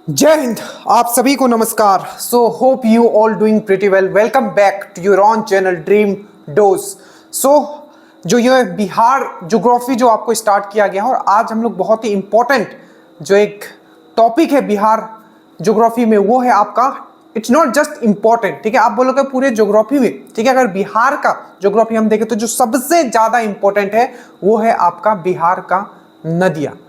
जय हिंद। आप सभी को नमस्कार। So hope you all doing pretty well. Welcome back to your own channel Dream Dose. So जो ये बिहार ज्योग्राफी जो आपको स्टार्ट किया गया है, और आज हम लोग बहुत ही इंपॉर्टेंट जो एक टॉपिक है बिहार ज्योग्राफी में, वो है आपका इट्स नॉट जस्ट इंपॉर्टेंट, ठीक है। आप बोलोगे पूरे ज्योग्राफी में, ठीक है। अगर बिहार का ज्योग्राफी हम देखें तो जो सबसे ज्यादा इंपॉर्टेंट है वो है आपका बिहार का नदियां।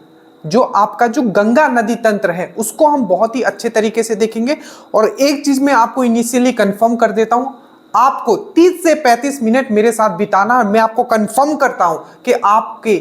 जो आपका जो गंगा नदी तंत्र है उसको हम बहुत ही अच्छे तरीके से देखेंगे। और एक चीज मैं आपको इनिशियली कंफर्म कर देता हूं, आपको 30 से 35 मिनट मेरे साथ बिताना, और मैं आपको कंफर्म करता हूं कि आपके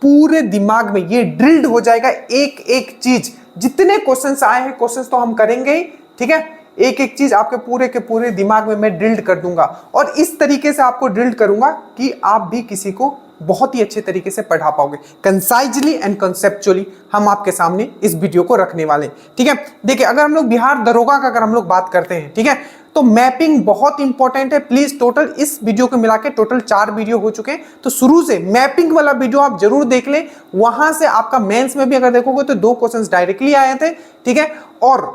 पूरे दिमाग में ये ड्रिल्ड हो जाएगा एक एक चीज। जितने क्वेश्चंस आए हैं, क्वेश्चंस तो हम करेंगे ही, ठीक है। एक एक चीज आपके पूरे के पूरे दिमाग में मैं ड्रिल्ड कर दूंगा, और इस तरीके से आपको ड्रिल्ड करूंगा कि आप भी किसी को बहुत ही अच्छे तरीके से पढ़ा पाओगे। कंसाइजली एंड कंसेप्चुअली हम आपके सामने इस वीडियो को रखने वाले हैं, ठीक है। देखिए, अगर हम लोग बिहार दरोगा का अगर हम लोग बात करते हैं, ठीक है, तो मैपिंग बहुत इंपॉर्टेंट है। प्लीज टोटल इस वीडियो को मिला के टोटल 4 वीडियो हो चुके हैं, तो शुरू से मैपिंग वाला वीडियो आप जरूर देख लें। वहां से आपका मेंस में भी अगर देखोगे तो 2 क्वेश्चंस डायरेक्टली आए थे, ठीक है। और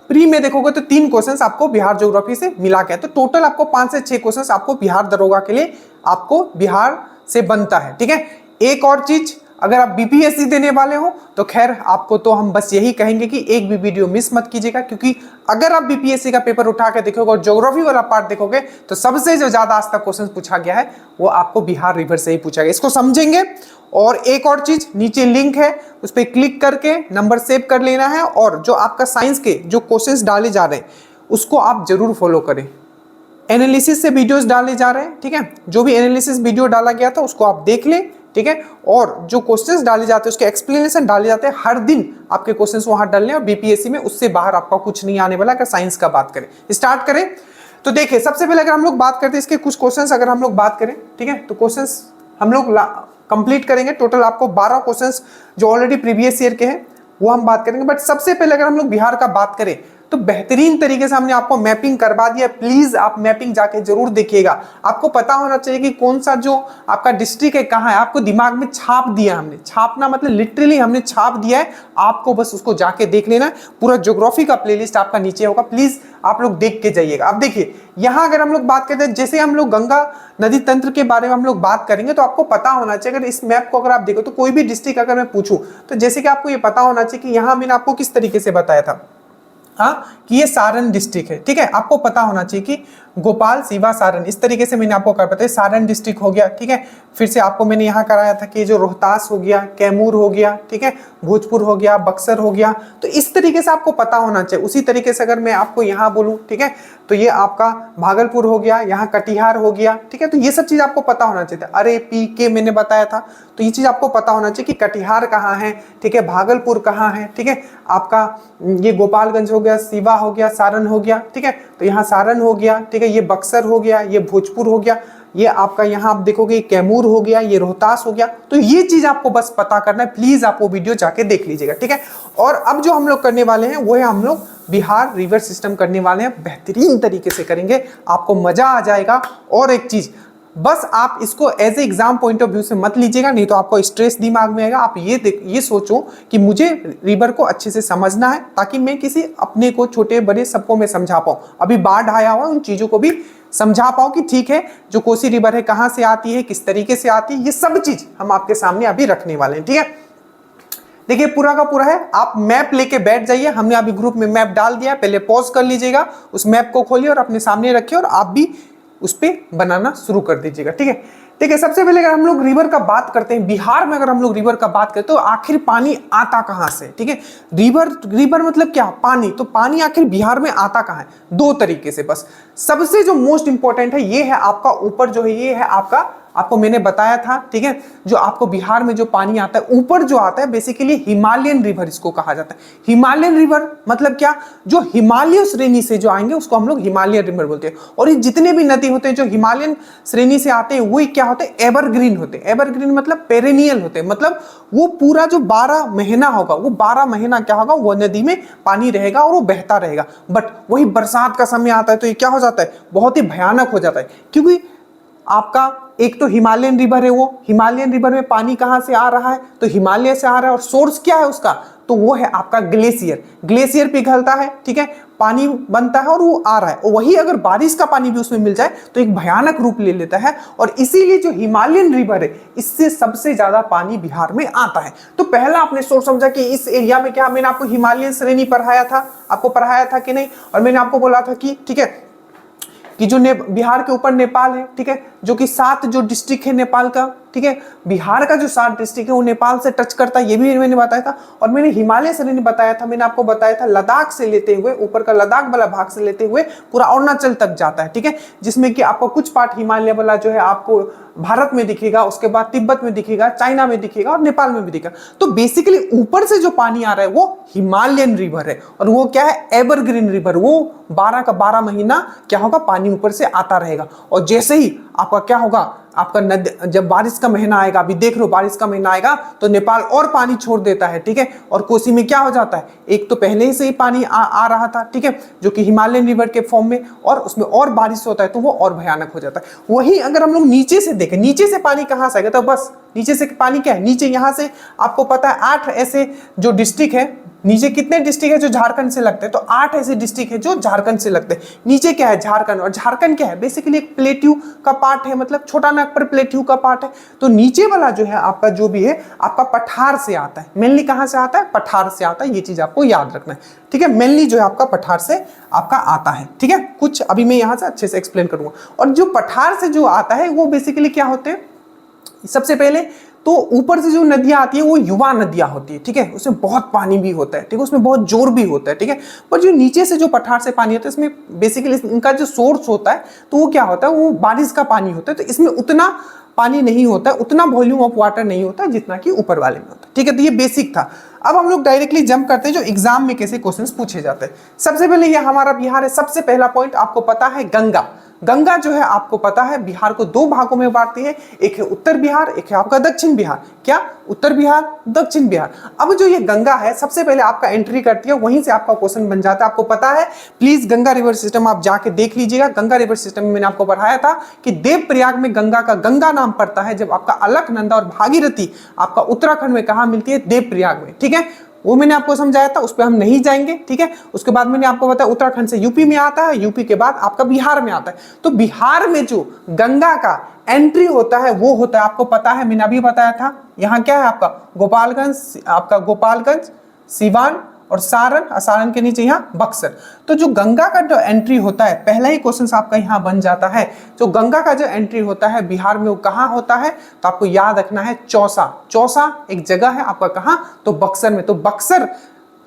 प्री में देखोगे तो 3 क्वेश्चंस आपको बिहार ज्योग्राफी से मिला के, तो टोटल आपको 5 से 6 क्वेश्चंस आपको बिहार दरोगा के लिए आपको बिहार से बनता है, ठीक है। एक और चीज, अगर आप बीपीएससी देने वाले हो तो खैर आपको तो हम बस यही कहेंगे कि एक भी वीडियो मिस मत कीजिएगा, क्योंकि अगर आप बीपीएससी का पेपर उठा के देखोगे और ज्योग्राफी वाला पार्ट देखोगे तो सबसे जो ज्यादा आज तक क्वेश्चन पूछा गया है वो आपको बिहार रिवर से ही पूछा गया। इसको समझेंगे। और एक और चीज, नीचे लिंक है, उस पर क्लिक करके नंबर सेव कर लेना है, और जो आपका साइंस के जो क्वेश्चंस डाले जा रहे हैं उसको आप जरूर फॉलो करें। एनालिसिस से वीडियोस डाले जा रहे हैं, ठीक है। जो भी एनालिसिस वीडियो डाला गया था उसको आप देख लें, ठीक है। और जो क्वेश्चंस डाले जाते हैं उसके एक्सप्लेनेशन डाले जाते हैं, हर दिन आपके क्वेश्चंस वहां डालने, और बीपीएससी में उससे बाहर आपका कुछ नहीं आने वाला। अगर साइंस का बात करें, स्टार्ट करें तो देखिए, सबसे पहले अगर हम लोग बात करते हैं इसके कुछ क्वेश्चंस, अगर हम लोग बात करें, ठीक है, तो क्वेश्चंस हम लोग कंप्लीट करेंगे। टोटल आपको 12 क्वेश्चंस जो ऑलरेडी प्रीवियस ईयर के हैं वो हम बात करेंगे। बट सबसे पहले अगर हम लोग बिहार का बात करें तो बेहतरीन तरीके से हमने आपको मैपिंग करवा दिया। प्लीज आप मैपिंग जाके जरूर देखिएगा। आपको पता होना चाहिए कि कौन सा जो आपका डिस्ट्रिक्ट है कहाँ है, आपको दिमाग में छाप दिया हमने। छापना मतलब लिटरली हमने छाप दिया है, आपको बस उसको जाके देख लेना है। पूरा ज्योग्राफी का प्लेलिस्ट आपका नीचे होगा, प्लीज आप लोग देख के जाइएगा। अब देखिए, यहाँ अगर हम लोग बात करते हैं, जैसे हम लोग गंगा नदी तंत्र के बारे में हम लोग बात करेंगे, तो आपको पता होना चाहिए, अगर इस मैप को अगर आप देखो तो कोई भी डिस्ट्रिक्ट अगर मैं पूछूं तो जैसे कि आपको ये पता होना चाहिए कि यहाँ मैंने आपको किस तरीके से बताया था, हाँ, कि ये सारण डिस्ट्रिक्ट है, ठीक है। आपको पता होना चाहिए कि गोपाल, सीवा, सारण, इस तरीके से मैंने आपको कर बताया। सारण डिस्ट्रिक्ट हो गया, ठीक है। फिर से आपको मैंने यहाँ कराया था कि जो रोहतास हो गया, कैमूर हो गया, ठीक है, भोजपुर हो गया, बक्सर हो गया। तो इस तरीके से आपको पता होना चाहिए। उसी तरीके से अगर मैं आपको यहाँ बोलूँ, ठीक है, तो ये आपका भागलपुर हो गया, यहाँ कटिहार हो गया, ठीक है। तो ये सब चीज आपको पता होना चाहिए। अरे पी के मैंने बताया था, तो ये चीज आपको पता होना चाहिए कि कटिहार कहाँ है, ठीक है, भागलपुर कहाँ है, ठीक है। आपका ये गोपालगंज हो गया, सीवा हो गया, सारण हो गया, ठीक है। तो यहाँ सारण हो गया, ठीक है, ये बक्सर हो गया, ये भोजपुर हो गया, ये आपका यहाँ आप देखोगे कैमूर हो गया, ये रोहतास हो गया। तो ये चीज आपको बस पता करना है। प्लीज आप वो वीडियो जाके देख लीजिएगा, ठीक है। और अब जो हम लोग करने वाले हैं वो है हम लोग बिहार रिवर सिस्टम करने वाले हैं। बेहतरीन तरीके से करेंगे, आपको मजा आ जाएगा। और एक चीज, बस आप इसको as a exam point of view से मत लीजिएगा, नहीं तो आपको स्ट्रेस दिमाग में आएगा। आप ये सोचो कि मुझे रिवर को अच्छे से समझना है, ताकि मैं किसी अपने को, छोटे बड़े सबको मैं समझा पाऊँ। अभी बाढ़ आया हुआ, उन चीजों को भी समझा पाओ कि ठीक है, जो कोसी रिवर है कहाँ से आती है, किस तरीके से आती है, ये सब चीज हम आपके सामने अभी रखने वाले हैं, ठीक है। देखिए, पूरा का पूरा है, आप मैप लेके बैठ जाइए। हमने अभी ग्रुप में मैप डाल दिया, पहले पॉज कर लीजिएगा, उस मैप को खोलिए और अपने सामने रखिए, और आप भी उस पर बनाना शुरू कर दीजिएगा, ठीक है। ठीक है, सबसे पहले अगर हम लोग रिवर का बात करते हैं, बिहार में अगर हम लोग रिवर का बात करते हैं तो आखिर पानी आता कहां से, ठीक है। रिवर मतलब क्या, पानी। तो पानी आखिर बिहार में आता कहां है? 2 तरीके से। बस सबसे जो मोस्ट इंपॉर्टेंट है ये है आपका ऊपर जो है, ये है आपका, आपको मैंने बताया था, ठीक है, जो आपको बिहार में जो पानी आता है ऊपर जो आता है, बेसिकली हिमालयन रिवर इसको कहा जाता है। हिमालयन रिवर मतलब क्या, जो हिमालय श्रेणी से जो आएंगे उसको हम लोग हिमालयन रिवर बोलते हैं। और ये जितने भी नदी होते हैं जो हिमालयन श्रेणी से आते हैं वो क्या होते हैं, एवरग्रीन होते हैं। एवरग्रीन मतलब पेरेनियल होते हैं, मतलब वो पूरा जो 12 महीना होगा, वो 12 महीना क्या होगा, वो नदी में पानी रहेगा और वो बहता रहेगा। बट वही बरसात का समय आता है तो ये क्या हो जाता है, बहुत ही भयानक हो जाता है। क्योंकि आपका एक तो हिमालयन रिवर है, वो हिमालयन रिवर में पानी कहां से आ रहा है, तो हिमालय से आ रहा है। और सोर्स क्या है उसका, तो वो है आपका ग्लेशियर। ग्लेशियर पिघलता है, ठीक है, पानी बनता है और वो आ रहा है, और वही अगर बारिश का पानी भी उसमें मिल जाए तो एक भयानक रूप ले लेता है, और इसीलिए जो हिमालयन रिवर है इससे सबसे ज्यादा पानी बिहार में आता है। तो पहला आपने सोच समझा कि इस एरिया में क्या, मैंने आपको हिमालयन श्रेणी पढ़ाया था, आपको पढ़ाया था कि नहीं, और मैंने आपको बोला था कि ठीक है कि जो बिहार के ऊपर नेपाल है, ठीक है, जो कि 7 जो डिस्ट्रिक्ट है नेपाल का, ठीक है, बिहार का जो 7 डिस्ट्रिक्ट है वो नेपाल से टच करता है, ये भी मैंने बताया था। और मैंने हिमालय श्रेणी बताया था, मैंने आपको बताया था लद्दाख से लेते हुए, ऊपर का लद्दाख वाला भाग से लेते हुए पूरा अरुणाचल तक जाता है, ठीक है, जिसमें कि आपको कुछ पार्ट हिमालय वाला जो है आपको भारत में दिखेगा, उसके बाद तिब्बत में दिखेगा, चाइना में दिखेगा और नेपाल में भी दिखेगा। तो बेसिकली ऊपर से जो पानी आ रहा है वो हिमालयन रिवर है, और वो क्या है, एवरग्रीन रिवर, वो 12 का 12 महीना क्या होगा, पानी ऊपर से आता रहेगा। और जैसे ही आपका क्या होगा, आपका नदी, जब बारिश का महीना आएगा, अभी देख लो बारिश का महीना आएगा तो नेपाल और पानी छोड़ देता है, ठीक है, और कोसी में क्या हो जाता है, एक तो पहले ही से ही पानी आ रहा था, ठीक है, जो कि हिमालयन रिवर के फॉर्म में, और उसमें और बारिश होता है तो वो और भयानक हो जाता है। वही अगर हम लोग नीचे से देखें, नीचे से पानी कहां से आएगा, तो बस नीचे से पानी क्या है, नीचे यहां से आपको पता है 8 ऐसे जो डिस्ट्रिक्ट है, नीचे कितने डिस्ट्रिक्ट है जो झारखंड से लगते हैं, तो 8 ऐसे डिस्ट्रिक्ट है जो झारखंड से लगते हैं। नीचे क्या है, झारखंड, और झारखंड क्या है, बेसिकली एक प्लेट्यू का पार्ट है, मतलब छोटा नागपुर प्लेट्यू का पार्ट है। तो नीचे वाला जो है आपका जो भी है आपका पठार से आता है, मेनली कहां से आता है, पठार से आता है, ये चीज आपको याद रखना है, ठीक है, मेनली जो है आपका पठार से आपका आता है, ठीक है, कुछ अभी मैं यहां से अच्छे से एक्सप्लेन करूंगा। और जो पठार से जो आता है वो बेसिकली क्या होते हैं, सबसे पहले तो ऊपर से जो नदियां आती है वो युवा नदियां होती है, ठीक है, उसमें बहुत पानी भी होता है, ठीक है, उसमें बहुत जोर भी होता है, ठीक है, पर जो नीचे से जो पठार से पानी होता है इसमें बेसिकली इनका जो सोर्स होता है तो वो क्या होता है, वो बारिश का पानी होता है, तो इसमें उतना पानी नहीं होता है, उतना वॉल्यूम ऑफ वाटर नहीं होता जितना कि ऊपर वाले में होता है, ठीक है। तो ये बेसिक था। अब हम लोग डायरेक्टली जंप करते हैं जो एग्जाम में कैसे क्वेश्चंस पूछे जाते हैं। सबसे पहले ये हमारा बिहार है, सबसे पहला पॉइंट आपको पता है गंगा। गंगा जो है आपको पता है बिहार को 2 भागों में बांटती है, एक है उत्तर बिहार, एक है आपका दक्षिण बिहार। क्या, उत्तर बिहार, दक्षिण बिहार। अब जो ये गंगा है सबसे पहले आपका एंट्री करती है, वहीं से आपका क्वेश्चन बन जाता है। आपको पता है, प्लीज गंगा रिवर सिस्टम आप जाके देख लीजिएगा। गंगा रिवर सिस्टम में मैंने आपको पढ़ाया था कि देवप्रयाग में गंगा का गंगा नाम पड़ता है, जब आपका अलकनंदा और भागीरथी आपका उत्तराखंड में कहां मिलती है, देवप्रयाग में, ठीक है, वो मैंने आपको समझाया था, उस पर हम नहीं जाएंगे, ठीक है। उसके बाद मैंने आपको बताया उत्तराखंड से यूपी में आता है, यूपी के बाद आपका बिहार में आता है। तो बिहार में जो गंगा का एंट्री होता है वो होता है, आपको पता है, मैंने अभी बताया था, यहाँ क्या है आपका गोपालगंज, सिवान और सारण, सारण के नीचे यहाँ बक्सर। तो जो गंगा का जो एंट्री होता है, पहला ही क्वेश्चन आपका यहाँ बन जाता है, जो गंगा का जो एंट्री होता है बिहार में वो कहाँ होता है, तो आपको याद रखना है चौसा। चौसा एक जगह है आपका, कहाँ, तो बक्सर में। तो बक्सर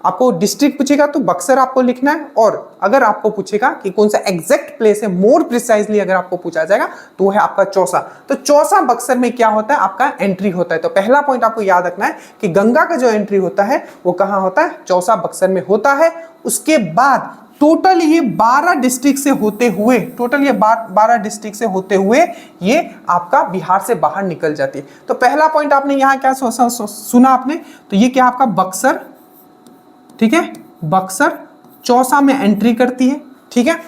आपको डिस्ट्रिक्ट पूछेगा तो बक्सर आपको लिखना है, और अगर आपको पूछेगा कि कौन सा एग्जैक्ट प्लेस है, मोर प्रिसाइजली अगर आपको पूछा जाएगा तो वो है आपका चौसा। तो चौसा बक्सर में क्या होता है, आपका एंट्री होता है। तो पहला पॉइंट आपको याद रखना है कि गंगा का जो एंट्री होता है वो कहाँ होता है, चौसा बक्सर में होता है। उसके बाद टोटल ये 12 डिस्ट्रिक्ट से होते हुए, टोटल ये 12 डिस्ट्रिक्ट से होते हुए ये आपका बिहार से बाहर निकल जाती है। तो पहला पॉइंट आपने यहाँ क्या सुना आपने, तो ये क्या आपका बक्सर, ठीक है, बक्सर चौसा में एंट्री करती है, ठीक है।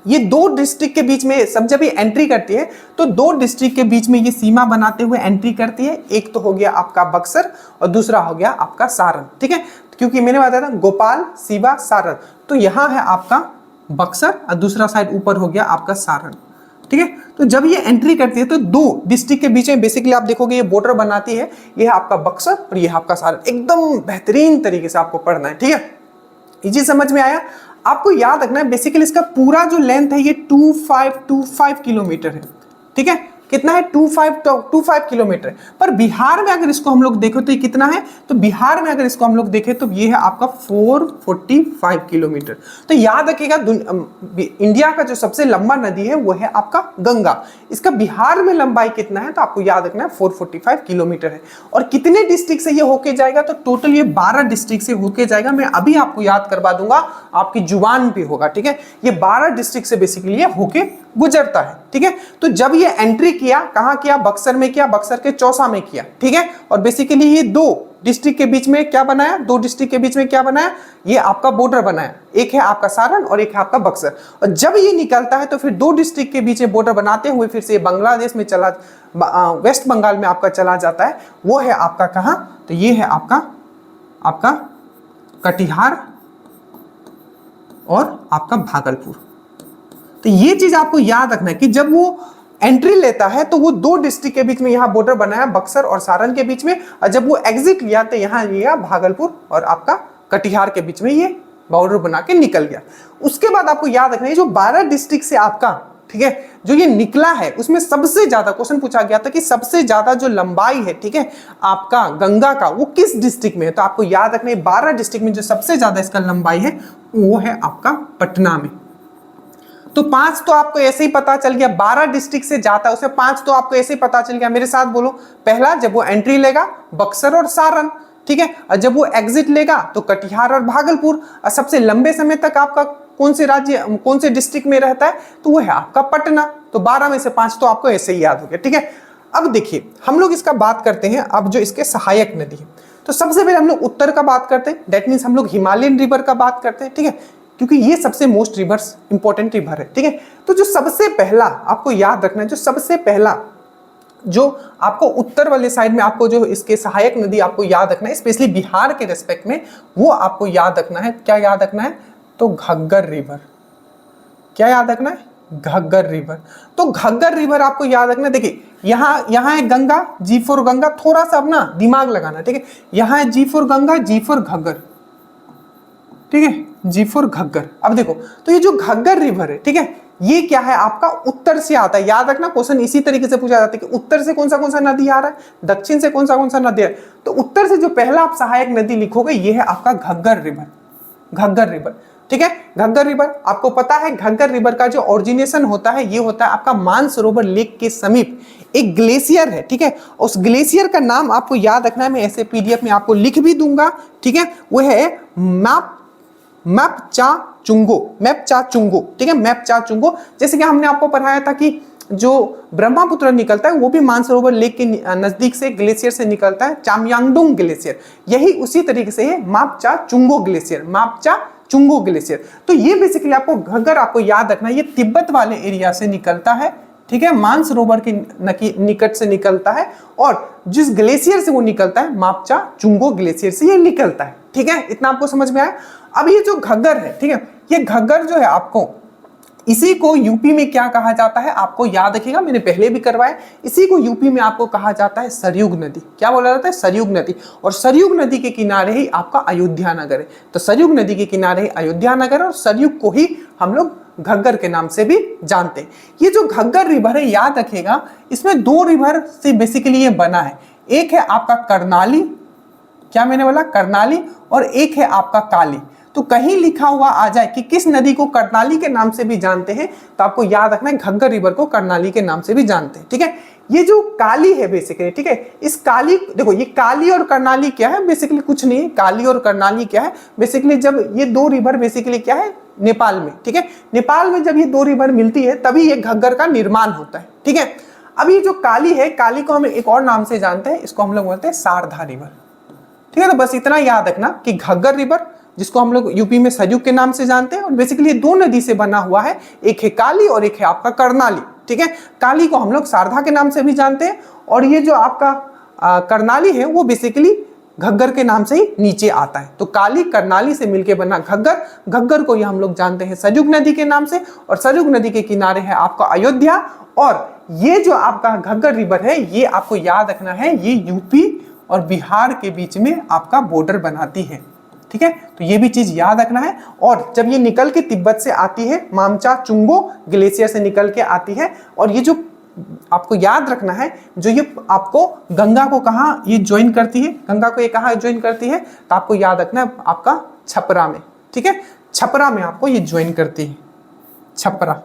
ये 2 डिस्ट्रिक्ट के बीच में सब जब ये एंट्री करती है तो 2 डिस्ट्रिक्ट के बीच में ये सीमा बनाते हुए एंट्री करती है। एक तो हो गया आपका बक्सर और दूसरा हो गया आपका सारण, ठीक है, क्योंकि मैंने बताया था गोपाल, सीवा, सारण। तो यहां है आपका बक्सर और दूसरा साइड ऊपर हो गया आपका सारण, ठीक है। तो जब ये एंट्री करती है तो 2 डिस्ट्रिक्ट के बीच में बेसिकली आप देखोगे ये बॉर्डर बनाती है, ये है आपका बक्सर और ये है आपका सारण। एकदम बेहतरीन तरीके से आपको पढ़ना है, ठीक है। ये चीज समझ में आया? आपको याद रखना है बेसिकली इसका पूरा जो लेंथ है ये 2525 किलोमीटर है, ठीक है। कितना है, 2525 किलोमीटर। पर बिहार में अगर इसको हम लोग देखें तो ये कितना है, तो बिहार में अगर इसको हम लोग देखें तो ये है आपका 445 किलोमीटर। तो याद रखिएगा इंडिया का जो सबसे लंबा नदी है वो है आपका गंगा। इसका बिहार में लंबाई कितना है, तो आपको याद रखना है 445 किलोमीटर है। और कितने डिस्ट्रिक्ट से ये होके जाएगा, तो टोटल ये 12 डिस्ट्रिक्ट से होके जाएगा। मैं अभी आपको याद करवा दूंगा, आपकी जुबान पे होगा, ठीक है। ये 12 डिस्ट्रिक्ट से बेसिकली ये होके गुजरता है, ठीक है। तो जब ये एंट्री किया, कहां किया, बक्सर में किया, बक्सर के चौसा में किया, ठीक है। और बेसिकली ये 2 डिस्ट्रिक्ट के बीच में क्या बनाया, 2 डिस्ट्रिक्ट के बीच में क्या बनाया, ये आपका बॉर्डर बनाया। एक है आपका सारण और एक है आपका बक्सर। और जब ये निकलता है तो फिर 2 डिस्ट्रिक्ट के बीच में बॉर्डर बनाते हुए फिर से बांग्लादेश में वेस्ट बंगाल में आपका चला जाता है। वो है आपका कहां, तो ये है आपका आपका कटिहार और आपका भागलपुर। तो ये चीज आपको याद रखना है कि जब वो एंट्री लेता है तो वो दो डिस्ट्रिक्ट के बीच में यहाँ बॉर्डर बनाया, बक्सर और सारण के बीच में, और जब वो एग्जिट लिया तो यहाँ लिया भागलपुर और आपका कटिहार के बीच में ये बॉर्डर बना के निकल गया। उसके बाद आपको याद रखना है जो 12 डिस्ट्रिक्ट से आपका, ठीक है, जो ये निकला है उसमें सबसे ज्यादा क्वेश्चन पूछा गया था कि सबसे ज्यादा जो लंबाई है, ठीक है, आपका गंगा का, वो किस डिस्ट्रिक्ट में है। तो आपको याद रखना है 12 डिस्ट्रिक्ट में जो सबसे ज्यादा इसका लंबाई है वो है आपका पटना में। तो 5 तो आपको ऐसे ही पता चल गया, 12 डिस्ट्रिक्ट से जाता है उसमें 5 तो आपको ऐसे ही पता चल गया। मेरे साथ बोलो, पहला जब वो एंट्री लेगा बक्सर और सारण, ठीक है, और जब वो एग्जिट लेगा तो कटिहार और भागलपुर, और सबसे लंबे समय तक आपका कौन से राज्य, कौन से डिस्ट्रिक्ट में रहता है, तो वो है आपका पटना। तो 12 में से 5 तो आपको ऐसे ही याद हो गया, ठीक है। अब देखिए हम लोग इसका बात करते हैं, अब जो इसके सहायक नदी है, तो सबसे पहले हम लोग उत्तर का बात करते हैं, दैट मीन्स हम लोग हिमालयन रिवर का बात करते हैं, ठीक है, क्योंकि ये सबसे मोस्ट रिवर्स इंपॉर्टेंट रिवर है, ठीक है। तो जो सबसे पहला आपको याद रखना है, जो सबसे पहला जो आपको उत्तर वाले साइड में आपको जो इसके सहायक नदी आपको याद रखना है, स्पेशली बिहार के रेस्पेक्ट में, वो आपको याद रखना है। क्या याद रखना है? तो घग्गर रिवर। क्या याद रखना है? घग्गर रिवर। तो घग्गर रिवर आपको याद रखना है। देखिए यहाँ है गंगा, जी फॉर गंगा, थोड़ा सा अपना दिमाग लगाना, ठीक है। यहाँ है G for Ganga, G for Ghaggar, ठीक है, जी फॉर घग्गर। अब देखो तो ये जो घग्गर रिवर है, ठीक है, ये क्या है आपका उत्तर से आता है। याद रखना क्वेश्चन इसी तरीके से पूछा जाता है कि उत्तर से कौन सा नदी आ रहा है, दक्षिण से कौन सा नदी है। तो उत्तर से जो पहला आप सहायक नदी लिखोगे ये है आपका घग्गर रिवर। घग्गर रिवर, ठीक है। घग्गर रिवर आपको पता है, घग्गर रिवर का जो ओरिजिनेशन होता है ये होता है आपका मानसरोवर लेक के समीप एक ग्लेशियर है, ठीक है। उस ग्लेशियर का नाम आपको याद रखना है, मैं ऐसे पीडीएफ में आपको लिख भी दूंगा, ठीक है। वो है मेपचाचुंगो, ठीक है, मेपचाचुंगो। जैसे कि हमने आपको पढ़ाया था कि जो ब्रह्मपुत्र निकलता है वो भी मानसरोवर लेक के नजदीक से ग्लेशियर से निकलता है, चामयांगडोंग ग्लेशियर। यही उसी तरीके से है मापचाचुंगो ग्लेशियर, मापचाचुंगो ग्लेशियर। तो ये बेसिकली आपको घग्गर आपको याद रखना है, ये तिब्बत वाले एरिया से निकलता है, ठीक है, मानसरोवर के निकट से निकलता है, और जिस ग्लेशियर से वो निकलता है मापचाचुंगो ग्लेशियर से ये निकलता है, ठीक है। इतना आपको समझ में आया। अब ये जो घग्गर है, ठीक है, ये घग्गर जो है आपको, इसी को यूपी में क्या कहा जाता है आपको याद रखिएगा, मैंने पहले भी करवाया। इसी को यूपी में आपको कहा जाता है सरयुग नदी। क्या बोला जाता है? सरयुग नदी। और सरयुग नदी के किनारे ही आपका अयोध्या नगर है। तो सरयुग नदी के किनारे ही अयोध्या नगर, और सरयुग को ही हम लोग घग्गर के नाम से भी जानते हैं। ये जो घग्गर रिवर है याद रखिएगा, इसमें 2 रिवर से बेसिकली ये बना है। एक है आपका कर्नाली, क्या मैंने बोला? कर्नाली, और एक है आपका काली। तो कहीं लिखा हुआ आ जाए कि किस नदी को कर्नाली के नाम से भी जानते हैं, तो आपको याद रखना है घग्गर रिवर को कर्नाली के नाम से भी जानते हैं, ठीक है। ये जो काली है बेसिकली, ठीक है, इस काली, देखो ये काली और कर्नाली क्या है, बेसिकली कुछ नहीं है। काली और कर्नाली क्या है, बेसिकली जब ये 2 रिवर बेसिकली क्या है, नेपाल में, ठीक है, नेपाल में जब ये 2 रिवर मिलती है तभी ये घग्गर का निर्माण होता है, ठीक है। अब ये जो काली है, काली को हम एक और नाम से जानते हैं, इसको हम लोग बोलते हैं शारदा रिवर, ठीक है। तो बस इतना याद रखना कि घग्गर रिवर, जिसको हम लोग यूपी में सरयुग के नाम से जानते हैं, और बेसिकली ये 2 नदी से बना हुआ है, एक है काली और एक है आपका कर्नाली, ठीक है। काली को हम लोग शारदा के नाम से भी जानते हैं, और ये जो आपका कर्नाली है वो बेसिकली घग्गर के नाम से ही नीचे आता है। तो काली कर्नाली से मिलके बना घग्गर, घग्गर को ये हम लोग जानते हैं सरयुग नदी के नाम से, और सरयुग नदी के किनारे है आपका अयोध्या। और ये जो आपका घग्गर रिवर है ये आपको याद रखना है, ये यूपी और बिहार के बीच में आपका बॉर्डर बनाती है, ठीक है। तो ये भी चीज याद रखना है। और जब ये निकल के तिब्बत से आती है, मामचाचुंगो ग्लेशियर से निकल के आती है, और ये जो आपको याद रखना है, जो ये आपको गंगा को कहाँ ये ज्वाइन करती है, गंगा को ये कहाँ ज्वाइन करती है, तो आपको याद रखना है आपका छपरा में, ठीक है, छपरा में आपको ये ज्वाइन करती है। छपरा,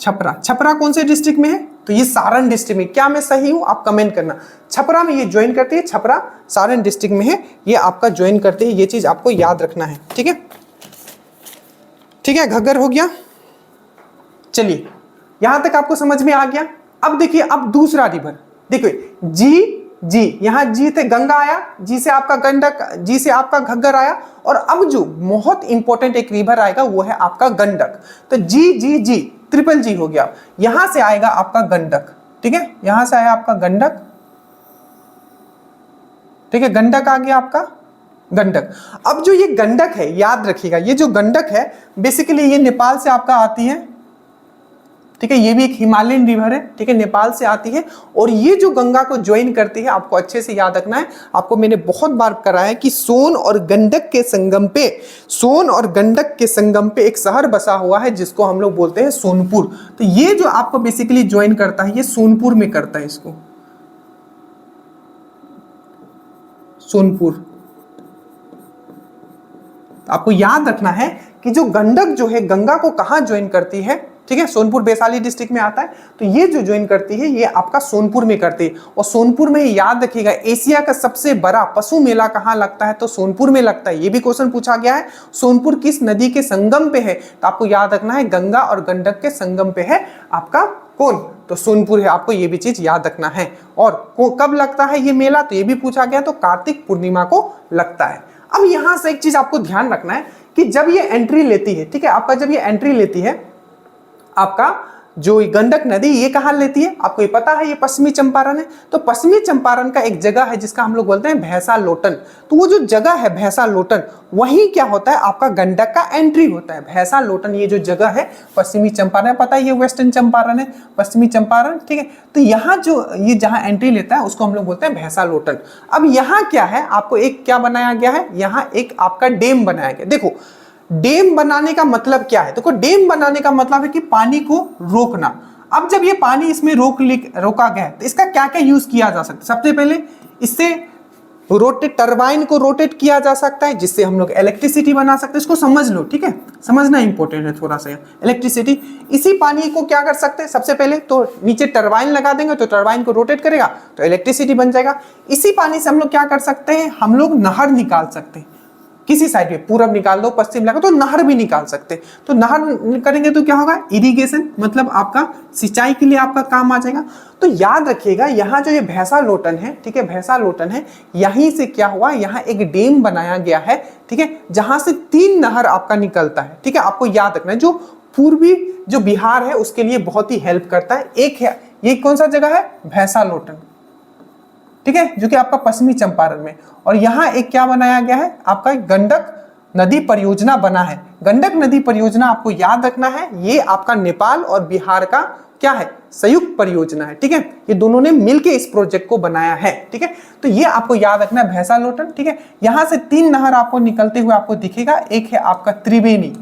छपरा, छपरा कौन से डिस्ट्रिक्ट में है? तो ये सारण डिस्ट्रिक्ट में। क्या मैं सही हूं? आप कमेंट करना। छपरा में ये ज्वाइन करती है, छपरा सारण डिस्ट्रिक्ट में है, ये आपका ज्वाइन करते हैं। ये चीज आपको याद रखना है, ठीक है, ठीक है। घग्गर हो गया, चलिए यहां तक आपको समझ में आ गया। अब देखिए, अब दूसरा रिवर देखिए, जी यहां जी थे गंगा आया, जी से आपका गंडक, जी से आपका घग्गर आया, और अब जो बहुत इंपॉर्टेंट एक रिवर आएगा वो है आपका गंडक। तो जी ट्रिपल जी हो गया, यहां से आएगा आपका गंडक, ठीक है, यहां से आया आपका गंडक, ठीक है, गंडक आ गया आपका गंडक। अब जो ये गंडक है, याद रखिएगा, ये जो गंडक है बेसिकली ये नेपाल से आपका आती है, ठीक है, ये भी एक हिमालयन रिवर है, ठीक है, नेपाल से आती है। और ये जो गंगा को ज्वाइन करती है, आपको अच्छे से याद रखना है, आपको मैंने बहुत बार कराया है कि सोन और गंडक के संगम पे, सोन और गंडक के संगम पे एक शहर बसा हुआ है जिसको हम लोग बोलते हैं सोनपुर। तो ये जो आपको बेसिकली ज्वाइन करता है, ये सोनपुर में करता है, इसको सोनपुर। आपको याद रखना है कि जो गंडक जो है गंगा को कहां ज्वाइन करती है, ठीक है, सोनपुर वैशाली डिस्ट्रिक्ट में आता है, तो ये जो ज्वाइन करती है ये आपका सोनपुर में करती है। और सोनपुर में याद रखिएगा एशिया का सबसे बड़ा पशु मेला कहां लगता है, तो सोनपुर में लगता है। ये भी क्वेश्चन पूछा गया है, सोनपुर किस नदी के संगम पे है, तो आपको याद रखना है गंगा और गंडक के संगम पे है आपका कौन, तो सोनपुर है। आपको ये भी चीज याद रखना है। और कब लगता है ये मेला, तो ये भी पूछा गया, तो कार्तिक पूर्णिमा को लगता है। अब यहां से एक चीज आपको ध्यान रखना है कि जब ये एंट्री लेती है, ठीक है, आपका जब ये एंट्री लेती है, आपका जो गंडक नदी ये कहां लेती है, आपको ये पता है, ये पश्चिमी चंपारण है। तो पश्चिमी चंपारण का एक जगह है जिसका हम लोग बोलते हैं भैंसा लोटन। तो वो जो जगह है भैंसा लोटन, वहीं क्या होता है आपका गंडक का एंट्री होता है। भैंसा लोटन ये जो जगह है पश्चिमी चंपारण, पता है ये वेस्टर्न चंपारण है, पश्चिमी चंपारण, ठीक है। तो यहाँ जो ये जहाँ एंट्री लेता है उसको हम लोग बोलते हैं भैंसा लोटन। अब यहाँ क्या है, आपको एक क्या बनाया गया है, यहाँ एक आपका डैम बनाया गया। देखो डैम बनाने का मतलब क्या है, देखो डैम बनाने का मतलब है कि पानी को रोकना। अब जब ये पानी इसमें रोका गया है तो इसका क्या क्या यूज किया जा सकता है। सबसे पहले इससे टरबाइन को रोटेट किया जा सकता है जिससे हम लोग इलेक्ट्रिसिटी बना सकते हैं। इसको समझ लो, ठीक है, समझना इंपॉर्टेंट है थोड़ा सा। इलेक्ट्रिसिटी, इसी पानी को क्या कर सकते हैं, सबसे पहले तो नीचे टरबाइन लगा देंगे तो टरबाइन को रोटेट करेगा तो इलेक्ट्रिसिटी बन जाएगा। इसी पानी से हम लोग क्या कर सकते हैं, हम लोग नहर निकाल सकते हैं, किसी साइड में पूरब निकाल दो, पश्चिम लगा तो नहर भी निकाल सकते। तो नहर करेंगे तो क्या होगा, इरिगेशन, मतलब आपका सिंचाई के लिए आपका काम आ जाएगा। तो याद रखिएगा यहाँ जो ये भैंसा लोटन है, ठीक है, भैंसा लोटन है, यहीं से क्या हुआ, यहाँ एक डैम बनाया गया है, ठीक है, जहां से 3 नहर आपका निकलता है, ठीक है। आपको याद रखना है जो पूर्वी जो बिहार है उसके लिए बहुत ही हेल्प करता है। एक है ये कौन सा जगह है, भैंसा लोटन, ठीक है, जो कि आपका पश्चिमी चंपारण में। और यहाँ एक क्या बनाया गया है, आपका गंडक नदी परियोजना बना है। गंडक नदी परियोजना आपको याद रखना है, ये आपका नेपाल और बिहार का क्या है, संयुक्त परियोजना है, ठीक है। ये दोनों ने मिलकर इस प्रोजेक्ट को बनाया है, ठीक है। तो ये आपको याद रखना है भैंसा लोटन, ठीक है। यहाँ से 3 नहर आपको निकलते हुए आपको दिखेगा। एक है आपका त्रिवेणी,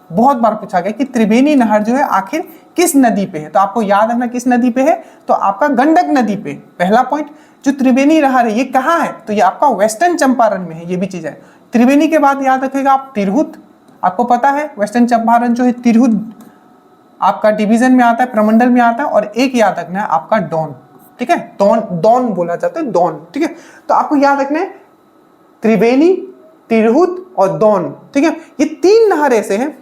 बहुत बार पूछा गया कि त्रिवेणी नहर जो है आखिर किस नदी पे है, तो आपको याद रखना किस नदी पे है, तो आपका गंडक नदी पे। पहला पॉइंट, जो त्रिवेणी नहर है ये कहाँ है, तो ये आपका वेस्टर्न चंपारण में है, ये भी चीज है। त्रिवेणी के बाद याद रखेगा आप तिरहुत, आपको पता है वेस्टर्न चंपारण जो है तिरहुत आपका डिवीजन में आता है, प्रमंडल में आता है। और एक याद रखना है आपका डॉन, ठीक है, डॉन बोला जाता है, डॉन, ठीक है। तो आपको याद रखना है त्रिवेणी, तिरहुत और डॉन, ठीक है। ये 3 नहर ऐसे हैं,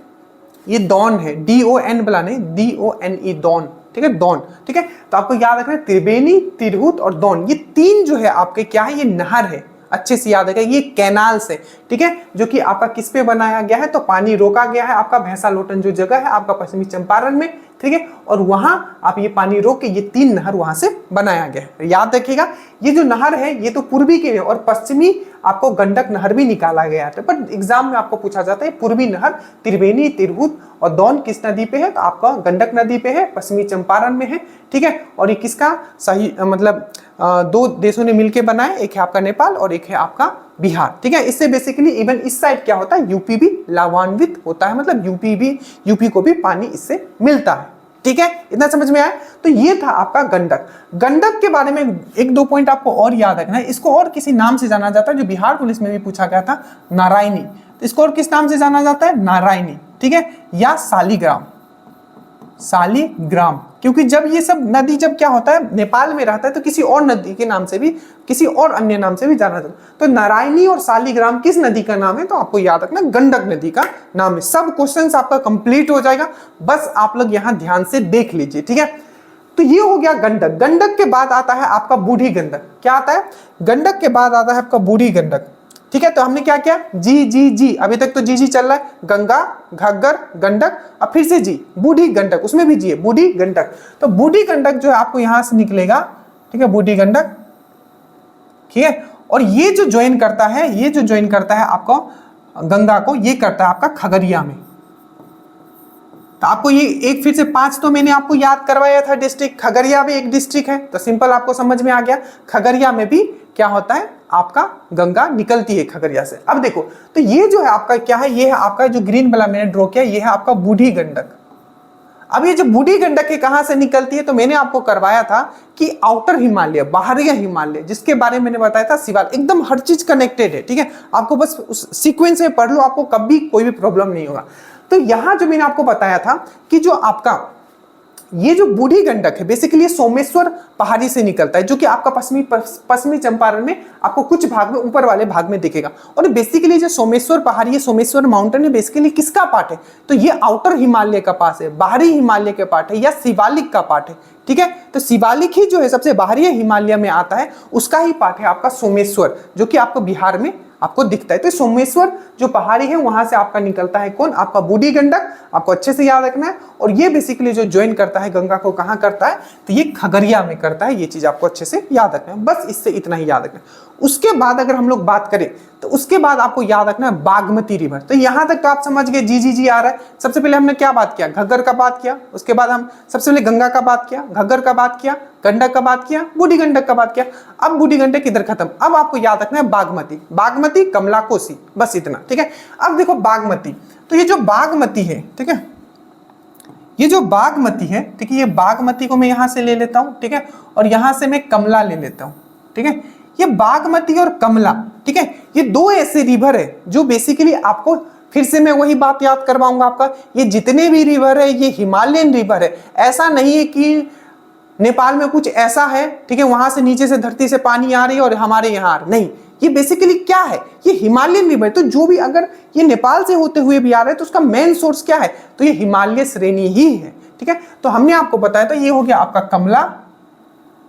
ये डॉन है, DON बुलाने, DONE, डॉन, ठीक है, डॉन, ठीक है। तो आपको याद रखना है त्रिवेणी, तिरहुत और डॉन, ये 3 जो है आपके क्या है, ये नहर है, अच्छे से याद रखें, ये कैनाल से, ठीक है, जो कि आपका किस पे बनाया गया है, तो पानी रोका गया है आपका भैंसा लोटन जो जगह है आपका पश्चिमी चंपारण में, ठीक है। और वहां आप ये पानी रोक के ये 3 नहर वहां से बनाया गया है। याद रखिएगा ये जो नहर है ये तो पूर्वी के और पश्चिमी आपको गंडक नहर भी निकाला गया था, पर एग्जाम में आपको पूछा जाता है पूर्वी नहर त्रिवेणी, तिरहुत और डॉन किस नदी पे है, तो आपका गंडक नदी पे है, पश्चिमी चंपारण में है, ठीक है। और ये किसका सही मतलब 2 देशों ने मिलकर बनाया, एक है आपका नेपाल और एक है आपका बिहार, ठीक है। इससे बेसिकली इवन इस साइड क्या होता है, यूपी भी लाभान्वित होता है, मतलब यूपी को भी पानी इससे मिलता है, ठीक है। इतना समझ में आया। तो ये था आपका गंडक। गंडक के बारे में 1-2 पॉइंट आपको और याद रखना है। इसको और किसी नाम से जाना जाता है, जो बिहार पुलिस में भी पूछा गया था, नारायणी। तो इसको और किस नाम से जाना जाता है, नारायणी, ठीक है, या शालिग्राम, शालिग्राम। क्योंकि जब ये सब नदी जब क्या होता है नेपाल में रहता है तो किसी और नदी के नाम से भी, किसी और अन्य नाम से भी जाना जाता है। तो नारायणी और शालिग्राम किस नदी का नाम है, तो आपको याद रखना गंडक नदी का नाम है। सब क्वेश्चंस आपका कंप्लीट हो जाएगा, बस आप लोग यहाँ ध्यान से देख लीजिए, ठीक है। तो ये हो गया गंडक। गंडक के बाद आता है आपका बूढ़ी गंडक। क्या आता है, गंडक के बाद आता है आपका बूढ़ी गंडक, ठीक है। तो हमने क्या किया, जी, अभी तक तो जी चल रहा है, गंगा, घग्गर, गंडक, अब फिर से जी, बूढ़ी गंडक, उसमें भी जी है, बूढ़ी गंडक। तो बूढ़ी गंडक जो है आपको यहां से निकलेगा, ठीक है, बूढ़ी गंडक, ठीक है। और ये जो ज्वाइन करता है, ये जो ज्वाइन करता है आपको गंगा को, ये करता है आपका खगड़िया में। तो आपको ये एक फिर से 5 तो मैंने आपको याद करवाया था डिस्ट्रिक्ट, खगड़िया भी एक डिस्ट्रिक्ट है, तो सिंपल आपको समझ में आ गया। खगड़िया में भी क्या होता है, आपका गंगा निकलती है खगड़िया से। अब देखो, तो ये जो है आपका क्या है, ये है आपका जो ग्रीन वाला मैंने ड्रॉ किया, ये है आपका बूढ़ी गंडक। अब ये जो बूढ़ी गंडक है कहां से निकलती है, तो मैंने आपको करवाया था कि आउटर हिमालय, बाहरी हिमालय, जिसके बारे में मैंने बताया था शिवालिक, एकदम हर चीज कनेक्टेड है, ठीक है। आपको बस उस सीक्वेंस में पढ़ लो, आपको कभी कोई भी प्रॉब्लम नहीं होगा। तो यहां जो मैंने आपको बताया था कि जो आपका ये जो बूढ़ी गंडक है बेसिकली सोमेश्वर पहाड़ी से निकलता है, जो कि आपका पश्चिमी चंपारण में आपको कुछ भाग में, ऊपर वाले भाग में दिखेगा। और बेसिकली जो सोमेश्वर पहाड़ी है, सोमेश्वर माउंटेन है, बेसिकली किसका पार्ट है, तो ये आउटर हिमालय का पास है, बाहरी हिमालय के पार्ट है, या शिवालिक का पार्ट है, ठीक है। तो शिवालिक ही जो है सबसे बाहरी हिमालय में आता है, उसका ही पार्ट है आपका सोमेश्वर, जो कि आपको बिहार में आपको दिखता है। तो सोमेश्वर जो पहाड़ी है वहां से आपका निकलता है कौन, आपका बूढ़ी गंडक, आपको अच्छे से याद रखना है। और ये बेसिकली जो ज्वाइन करता है गंगा को, कहां करता है, तो ये खगड़िया में करता है। ये चीज आपको अच्छे से याद रखना है, बस इससे इतना ही याद रखना है। उसके बाद अगर हम लोग बात करें तो उसके बाद आपको याद रखना है बागमती रिवर। तो यहां तक तो आप समझ गए, जी आ रहा है। सबसे पहले हमने क्या बात किया, घग्गर का बात किया, उसके बाद हम सबसे पहले गंगा का बात किया, घग्गर का बात किया, गंडक का बात किया, बूढ़ी गंडक का बात किया। अब बूढ़ी गंडक किधर खत्म, अब आपको याद रखना है बागमती, बागमती, कमला, कोसी, बस इतना, ठीक है। अब देखो बागमती, तो ये जो बागमती है, ठीक है, ये जो बागमती है, ठीक है, ये बागमती को मैं यहां से ले लेता हूं, ठीक है, और यहां से मैं कमला ले लेता हूं, ठीक है। ये बागमती और कमला, ठीक है, ये दो ऐसे रिवर है जो बेसिकली आपको, फिर से मैं वही बात याद करवाऊंगा आपका, ये जितने भी रिवर है ये हिमालयन रिवर है। ऐसा नहीं है कि नेपाल में कुछ ऐसा है, ठीक है, वहां से नीचे से धरती से पानी आ रही है और हमारे यहाँ आ रही, नहीं, ये बेसिकली क्या है, ये हिमालयन रिवर। तो जो भी अगर ये नेपाल से होते हुए भी आ रहा है तो उसका मेन सोर्स क्या है, तो ये हिमालय श्रेणी ही है, ठीक है। तो हमने आपको बताया था, ये हो गया आपका कमला,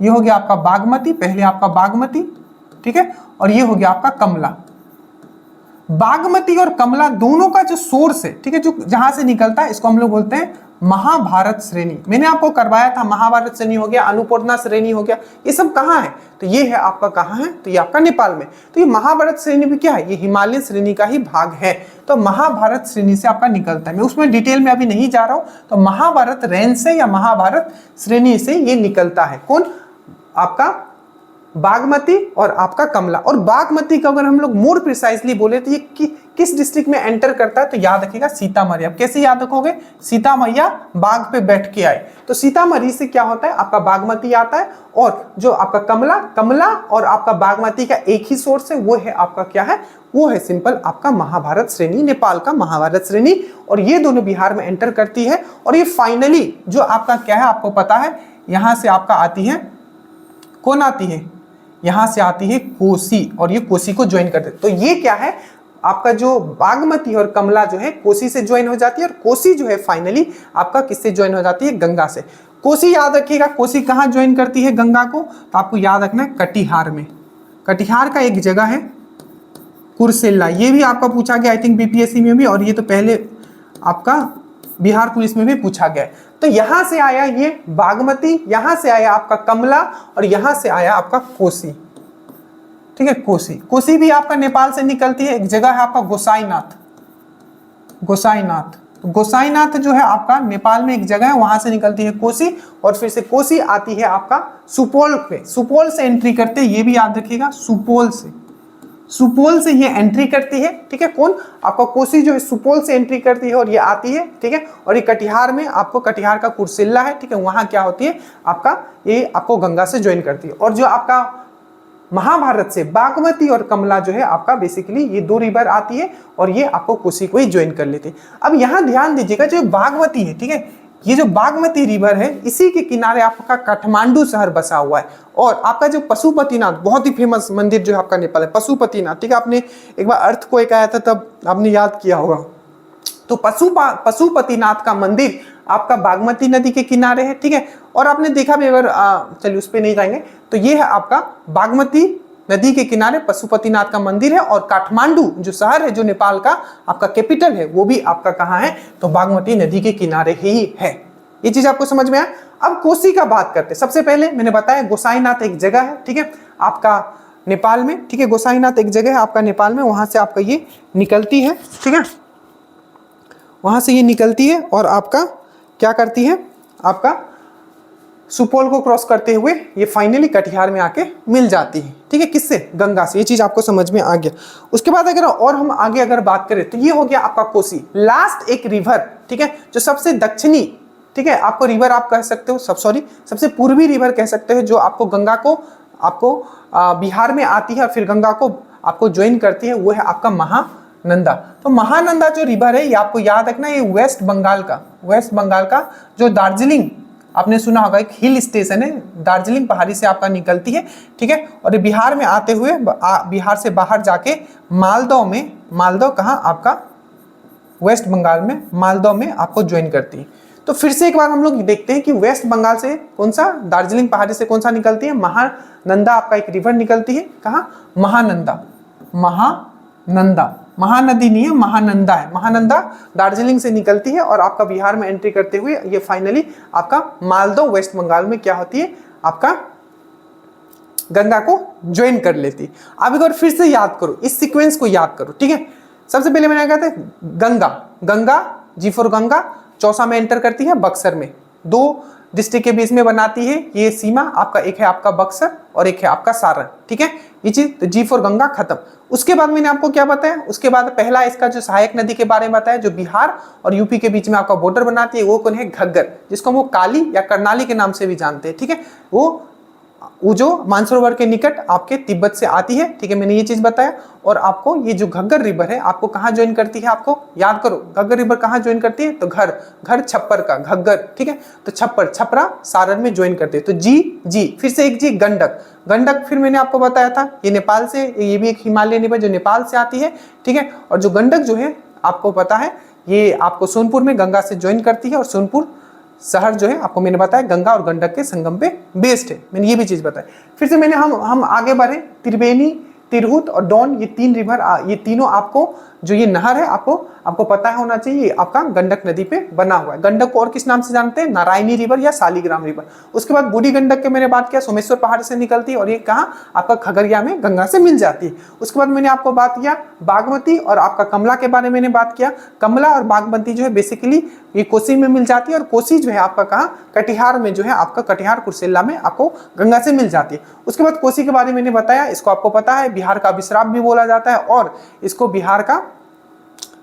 ये हो गया आपका बागमती, पहले आपका बागमती, ठीक है, और ये हो गया आपका कमला। बागमती और कमला दोनों का जो सोर्स है, ठीक है, जो जहां से निकलता है, इसको हम लोग बोलते हैं महाभारत श्रेणी। मैंने आपको करवाया था, महाभारत श्रेणी हो गया, अन्नपूर्णा श्रेणी हो गया, ये सब कहाँ है, तो ये है आपका कहाँ है, तो ये आपका नेपाल में। तो ये महाभारत श्रेणी भी क्या है, ये हिमालय श्रेणी का ही भाग है। तो महाभारत श्रेणी से आपका निकलता है, मैं उसमें डिटेल में अभी नहीं जा रहा हूं। तो महाभारत रेंज से या महाभारत श्रेणी से ये निकलता है, कौन, आपका बागमती और आपका कमला। और बागमती का अगर हम लोग मोर प्रिसाइजली बोले तो ये किस डिस्ट्रिक्ट में एंटर करता है, तो याद रखिएगा सीतामढ़ी। अब कैसे याद रखोगे, सीता मैया बाग पे बैठ के आए, तो सीतामढ़ी से क्या होता है, आपका बागमती आता है। और जो आपका कमला और आपका बागमती का एक ही सोर्स है, वो है आपका क्या है, वो है सिंपल आपका महाभारत श्रेणी, नेपाल का महाभारत श्रेणी। और ये दोनों बिहार में एंटर करती है। और ये फाइनली जो आपका क्या है, आपको पता है, यहां से आपका आती है, कौन आती है, यहां से आती है कोसी, और ये कोसी को ज्वाइन करते। तो ये क्या है, आपका जो बागमती और कमला जो है कोसी से ज्वाइन हो जाती है, और कोसी जो है फाइनली आपका किससे ज्वाइन हो जाती है, गंगा से। कोसी याद रखिएगा, कोसी कहां ज्वाइन करती है गंगा को, तो आपको याद रखना है कटिहार में। कटिहार का एक जगह है कुर्सेला, ये भी आपका पूछा गया आई थिंक बीपीएससी में भी, और ये तो पहले आपका बिहार पुलिस में भी पूछा गया है। तो यहां से आया ये बागमती, यहां से आया आपका कमला, और यहां से आया आपका कोसी, ठीक है, कोसी। कोसी भी आपका नेपाल से निकलती है, एक जगह है आपका गोसाईनाथ, गोसाईनाथ जो है आपका नेपाल में एक जगह है, वहां से निकलती है कोसी। और फिर से कोसी आती है आपका सुपौल पे, सुपौल से एंट्री करते हैं, ये भी याद रखिएगा, सुपौल से ये एंट्री करती है, ठीक है, कौन, आपका कोसी जो है सुपौल से एंट्री करती है और ये आती है, ठीक है। और ये कटिहार में, आपको कटिहार का कुर्सेला है, ठीक है, वहां क्या होती है आपका, ये आपको गंगा से ज्वाइन करती है। और जो आपका महाभारत से बागमती और कमला जो है आपका बेसिकली ये दो रिवर आती है, और ये आपको कोसी को ही ज्वाइन कर लेती है। अब यहाँ ध्यान दीजिएगा, जो बागमती है, ठीक है, ये जो बागमती रिवर है, इसी के किनारे आपका काठमांडू शहर बसा हुआ है। और आपका जो पशुपतिनाथ, बहुत ही फेमस मंदिर जो है आपका नेपाल है, पशुपतिनाथ, ठीक है, आपने एक बार अर्थ को एक आया था तब आपने याद किया होगा। तो पशुपतिनाथ का मंदिर आपका बागमती नदी के किनारे है, ठीक है। और आपने देखा भी, अगर चलिए उस पर नहीं जाएंगे, तो ये है आपका बागमती नदी के किनारे पशुपतिनाथ का मंदिर है। और काठमांडू जो शहर है, जो नेपाल का आपका कैपिटल है, वो भी आपका कहाँ है, तो बागमती नदी के किनारे ही है। ये चीज आपको समझ में आया। अब कोसी का बात करते हैं। सबसे पहले मैंने बताया गोसाईनाथ एक जगह है, ठीक है, आपका नेपाल में, ठीक है। गोसाईनाथ एक जगह है आपका नेपाल में, वहाँ से आपका ये निकलती है, ठीक है। वहाँ से ये निकलती है और आपका क्या करती है, आपका सुपौल को क्रॉस करते हुए ये फाइनली कटिहार में आके मिल जाती है, ठीक है। किससे? गंगा से। ये चीज़ आपको समझ में आ गया। उसके बाद अगर और हम आगे अगर बात करें तो ये हो गया आपका कोसी, लास्ट एक रिवर, ठीक है, जो सबसे दक्षिणी, ठीक है, आपको रिवर आप कह सकते हो, सबसे पूर्वी रिवर कह सकते हो, जो आपको गंगा को आपको बिहार में आती है और फिर गंगा को आपको ज्वाइन करती है, वो है आपका महानंदा। तो महानंदा जो रिवर है ये आपको याद रखना, ये वेस्ट बंगाल का जो दार्जिलिंग, आपने सुना होगा एक हिल स्टेशन है, दार्जिलिंग पहाड़ी से आपका निकलती है, ठीक है। और ये बिहार में आते हुए बिहार से बाहर जाके मालदह कहाँ, आपका वेस्ट बंगाल में मालदह में आपको ज्वाइन करती है। तो फिर से एक बार हम लोग देखते हैं कि वेस्ट बंगाल से कौन सा, दार्जिलिंग पहाड़ी से कौन सा निकलती है, महानंदा आपका एक रिवर निकलती है। कहाँ? महानंदा, महानदी नहीं है, महानंदा है। महानंदा दार्जिलिंग से निकलती है और आपका बिहार में एंट्री करते हुए ये फाइनली आपका मालदह वेस्ट बंगाल में क्या होती है, आपका गंगा को ज्वाइन कर लेती है। अब एक बार फिर से याद करो, इस सीक्वेंस को याद करो, ठीक है। सबसे पहले मैंने कहा था गंगा, जी फॉर गंगा, चौसा में एंटर करती है, बक्सर में, 2 डिस्ट्रिक्ट के बीच में बनाती है ये सीमा आपका, एक है आपका बक्सर और एक है आपका सारण, ठीक है। ये चीज, तो जी फॉर गंगा खत्म। उसके बाद मैंने आपको क्या बताया, उसके बाद पहला इसका जो सहायक नदी के बारे में बताया, जो बिहार और यूपी के बीच में आपका बॉर्डर बनाती है, वो कौन है? घग्गर, जिसको हम वो काली या कर्नाली के नाम से भी जानते हैं, ठीक है। वो जो मानसरोवर के निकट आपके तिब्बत से आती है, ठीक है, मैंने ये चीज बताया। और आपको ये जो घग्गर रिवर है आपको कहाँ ज्वाइन करती है, आपको याद करो, घग्गर रिवर कहाँ ज्वाइन करती है, तो घर छप्पर का घग्गर, ठीक है। तो छपरा सारण में ज्वाइन करते हैं। तो जी फिर से एक जी, गंडक फिर मैंने आपको बताया था, ये नेपाल से, ये भी एक हिमालय रिवर जो नेपाल से आती है, ठीक है। और जो गंडक जो है आपको पता है, ये आपको सोनपुर में गंगा से ज्वाइन करती है और सोनपुर शहर जो है आपको मैंने बताया गंगा और गंडक के संगम पे बेस्ड है, मैंने ये भी चीज बताई। फिर से मैंने हम आगे बढ़े, त्रिवेणी, तिरहुत और डॉन, ये 3 रिवर, ये तीनों आपको जो ये नहर है आपको पता होना चाहिए, आपका गंडक नदी पे बना हुआ है। गंडक को और किस नाम से जानते हैं? नारायणी रिवर या शालिग्राम रिवर। उसके बाद बूढ़ी गंडक के मैंने बात किया, सोमेश्वर पहाड़ से निकलती है और ये कहाँ, आपका खगड़िया में गंगा से मिल जाती है। उसके बाद मैंने आपको बात किया बागमती और आपका कमला के बारे में मैंने बात किया। कमला और बागमती जो है बेसिकली ये कोसी में मिल जाती है और कोसी जो है आपका कहाँ, कटिहार में जो है आपका, कटिहार कुर्सेला में आपको गंगा से मिल जाती है। उसके बाद कोसी के बारे में मैंने बताया, इसको आपको पता है बिहार का अभिश्राप भी बोला जाता है और इसको बिहार का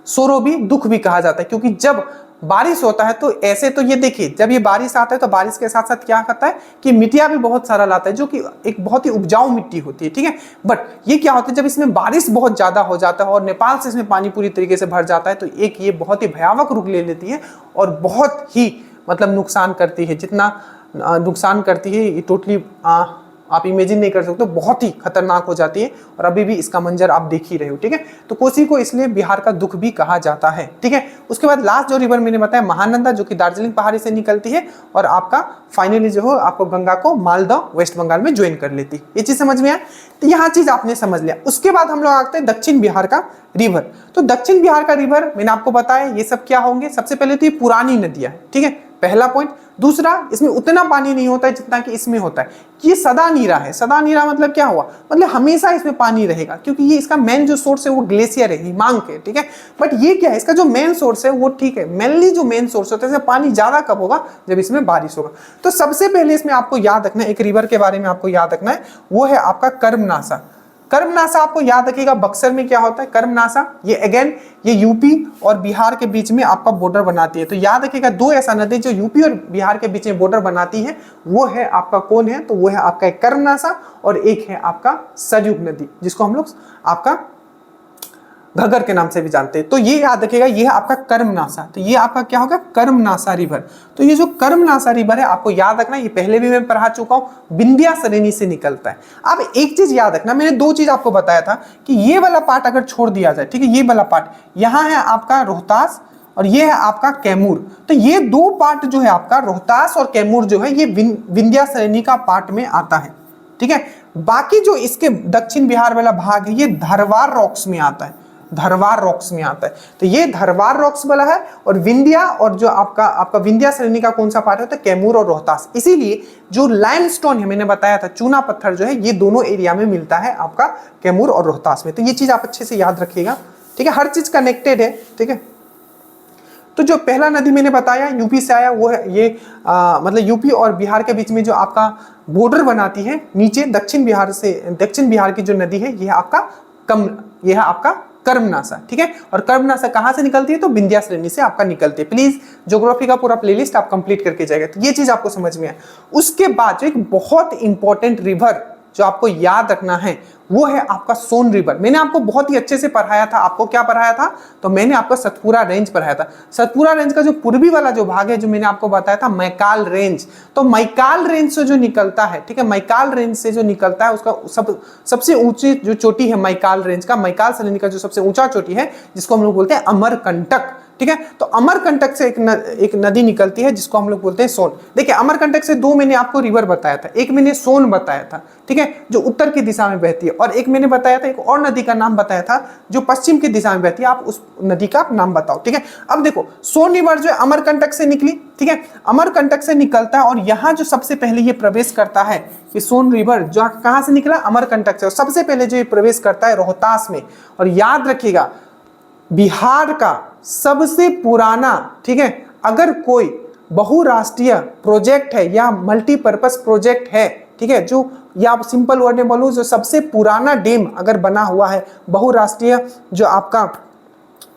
सोरो भी, दुख भी कहा जाता है, क्योंकि जब बारिश होता है तो ऐसे, तो ये देखिए जब ये बारिश आता है तो बारिश के साथ साथ क्या करता है कि मिट्टियां भी बहुत सारा लाता है, जो कि एक बहुत ही उपजाऊ मिट्टी होती है, ठीक है। बट ये क्या होता है, जब इसमें बारिश बहुत ज्यादा हो जाता है और नेपाल से इसमें पानी पूरी तरीके से भर जाता है तो एक ये बहुत ही भयावह रूप ले लेती है और बहुत ही मतलब नुकसान करती है। जितना नुकसान करती है ये टोटली आप इमेजिन नहीं कर सकते, बहुत ही खतरनाक हो जाती है और अभी भी इसका मंजर आप देख ही रहे हो, ठीक है। तो कोसी को इसलिए बिहार का दुख भी कहा जाता है, ठीक है। उसके बाद लास्ट जो रिवर मैंने बताया महानंदा, जो कि दार्जिलिंग पहाड़ी से निकलती है और आपका फाइनली जो है आपको गंगा को मालदह वेस्ट बंगाल में ज्वाइन कर लेती है। ये चीज समझ में आया, तो यहाँ चीज आपने समझ लिया। उसके बाद हम लोग आते हैं दक्षिण बिहार का रिवर। तो दक्षिण बिहार का रिवर मैंने आपको बताया ये सब क्या होंगे, सबसे पहले तो ये पुरानी नदियां, ठीक है, पहला पॉइंट। दूसरा, इसमें उतना पानी नहीं होता है जितना कि इसमें होता है। ये सदा नीरा है। सदा नीरा मतलब क्या हुआ, मतलब हमेशा इसमें पानी रहेगा, क्योंकि ये इसका मेन जो सोर्स है वो ग्लेशियर है, हिमांक है, ठीक है। बट ये क्या है, इसका जो मेन सोर्स है वो ठीक है, मेनली जो मेन सोर्स होता है इसमें पानी ज्यादा कब होगा, जब इसमें बारिश होगा। तो सबसे पहले इसमें आपको याद रखना है, एक रिवर के बारे में आपको याद रखना है, वो है आपका कर्मनासा। कर्मनासा आपको याद रखिएगा बक्सर में क्या होता है, कर्मनासा ये अगेन ये यूपी और बिहार के बीच में आपका बॉर्डर बनाती है। तो याद रखिएगा 2 ऐसा नदी जो यूपी और बिहार के बीच में बॉर्डर बनाती है, वो है आपका कौन है, तो वो है आपका एक कर्मनासा और एक है आपका सरयू नदी, जिसको हम लोग आपका घग्गर के नाम से भी जानते हैं। तो ये याद रखिएगा, ये है आपका कर्मनासा। तो ये आपका क्या होगा, कर्मनासा रिवर। तो ये जो कर्मनासा रिवर है आपको याद रखना, ये पहले भी मैं पढ़ा चुका हूं, विंध्या श्रेणी से निकलता है। अब एक चीज याद रखना, मैंने 2 चीज आपको बताया था कि ये वाला पार्ट अगर छोड़ दिया जाए, ठीक है, ये वाला पार्ट यहाँ है आपका रोहतास और ये है आपका कैमूर। तो ये 2 पार्ट जो है आपका रोहतास और कैमूर जो है ये विंध्या श्रेणी का पार्ट में आता है, ठीक है। बाकी जो इसके दक्षिण बिहार वाला भाग है ये धरवार रॉक्स में आता है। धरवार रॉक्स में आता है। तो ये धरवार रॉक्स वाला है, और विंध्या और जो आपका विंध्या श्रेणी का कौन सा पार्ट होता है, कैमूर और रोहतास। इसीलिए जो लाइमस्टोन है, मैंने बताया था चूना पत्थर जो है, ये दोनों एरिया में मिलता है आपका कैमूर और रोहतास में। तो ये चीज आप अच्छे से याद रखिएगा, ठीक है, हर चीज कनेक्टेड है, ठीक है। तो जो पहला नदी मैंने बताया यूपी से आया, वो है ये मतलब यूपी और बिहार के बीच में जो आपका बॉर्डर बनाती है नीचे, दक्षिण बिहार की जो नदी है, ये है आपका कर्मनासा, ठीक है। और कर्मनासा कहाँ से निकलती है, तो विंध्या श्रेणी से आपका निकलती है। प्लीज ज्योग्राफी का पूरा प्लेलिस्ट आप कंप्लीट करके जाएगा, तो ये चीज आपको समझ में आए। उसके बाद जो एक बहुत इंपॉर्टेंट रिवर जो आपको याद रखना है, वो है आपका सोन रिवर। मैंने आपको बहुत ही अच्छे से पढ़ाया था। आपको क्या पढ़ाया था, तो मैंने आपको सतपुरा रेंज पढ़ाया था। सतपुरा रेंज का जो पूर्वी वाला जो भाग है, जो मैंने आपको बताया था मैकाल रेंज, तो मैकाल रेंज से जो निकलता है, ठीक है, मैकाल रेंज से जो निकलता है उसका सबसे ऊंची जो चोटी है मैकाल रेंज का, मैकाल श्रेणी का जो सबसे ऊंचा चोटी है, जिसको हम लोग बोलते हैं अमरकंटक, ठीक है। तो अमरकंटक से एक नदी निकलती है जिसको हम लोग बोलते हैं सोन। देखिए अमरकंटक से दो मैंने आपको रिवर बताया था, एक मैंने सोन बताया था, ठीक है, जो उत्तर की दिशा में बहती है, और एक मैंने बताया था, एक और नदी का नाम बताया था जो पश्चिम की दिशा में बहती है। आप उस नदी का नाम बताओ, ठीक है। अब देखो सोन रिवर जो है अमरकंटक से निकली, ठीक है, अमरकंटक से निकलता है, और यहाँ जो सबसे पहले ये प्रवेश करता है, कि सोन रिवर जो कहाँ से निकला, अमरकंटक से, और सबसे पहले जो ये प्रवेश करता है रोहतास में। और याद रखिएगा बिहार का सबसे पुराना, ठीक है, अगर कोई बहुराष्ट्रीय प्रोजेक्ट है या मल्टीपर्पस प्रोजेक्ट है, ठीक है, जो या आप सिंपल वर्ड में बोलूं, जो सबसे पुराना डैम अगर बना हुआ है बहुराष्ट्रीय, जो आपका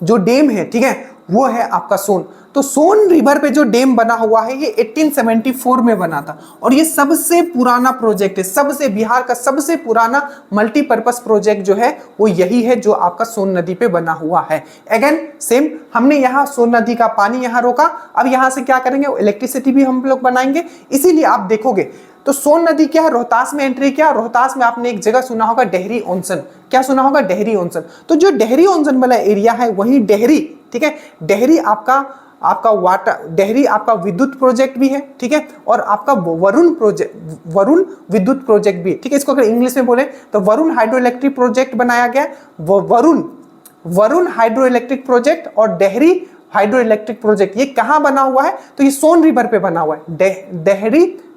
जो डैम है, ठीक है, वो है आपका सोन। तो सोन रिवर पे जो डैम बना हुआ है, ये 1874 में बना था, और ये सबसे पुराना प्रोजेक्ट है, सबसे बिहार का सबसे पुराना मल्टीपर्पस प्रोजेक्ट जो है वो यही है, जो आपका सोन नदी पे बना हुआ है। अगेन सेम, हमने यहाँ सोन नदी का पानी यहाँ रोका, अब यहाँ से क्या करेंगे, इलेक्ट्रिसिटी भी हम लोग बनाएंगे। इसीलिए आप देखोगे तो सोन नदी क्या है, रोहतास में एंट्री किया। रोहतास में आपने एक जगह सुना होगा डेहरी ऑनसन, क्या सुना होगा, डेहरी ऑनसन। तो जो डेहरी ऑनसन वाला एरिया है, वही डेहरी, ठीक है, डेहरी आपका वाटर, डेहरी आपका विद्युत प्रोजेक्ट भी है, ठीक है, और आपका वरुण विद्युत प्रोजेक्ट भी है, ठीक है। इसको अगर इंग्लिश में बोले तो वरुण हाइड्रो इलेक्ट्रिक प्रोजेक्ट बनाया गया, वरुण हाइड्रो इलेक्ट्रिक प्रोजेक्ट और डेहरी हाइड्रो इलेक्ट्रिक प्रोजेक्ट, ये कहां बना हुआ है, तो ये सोन रिवर पे बना हुआ है,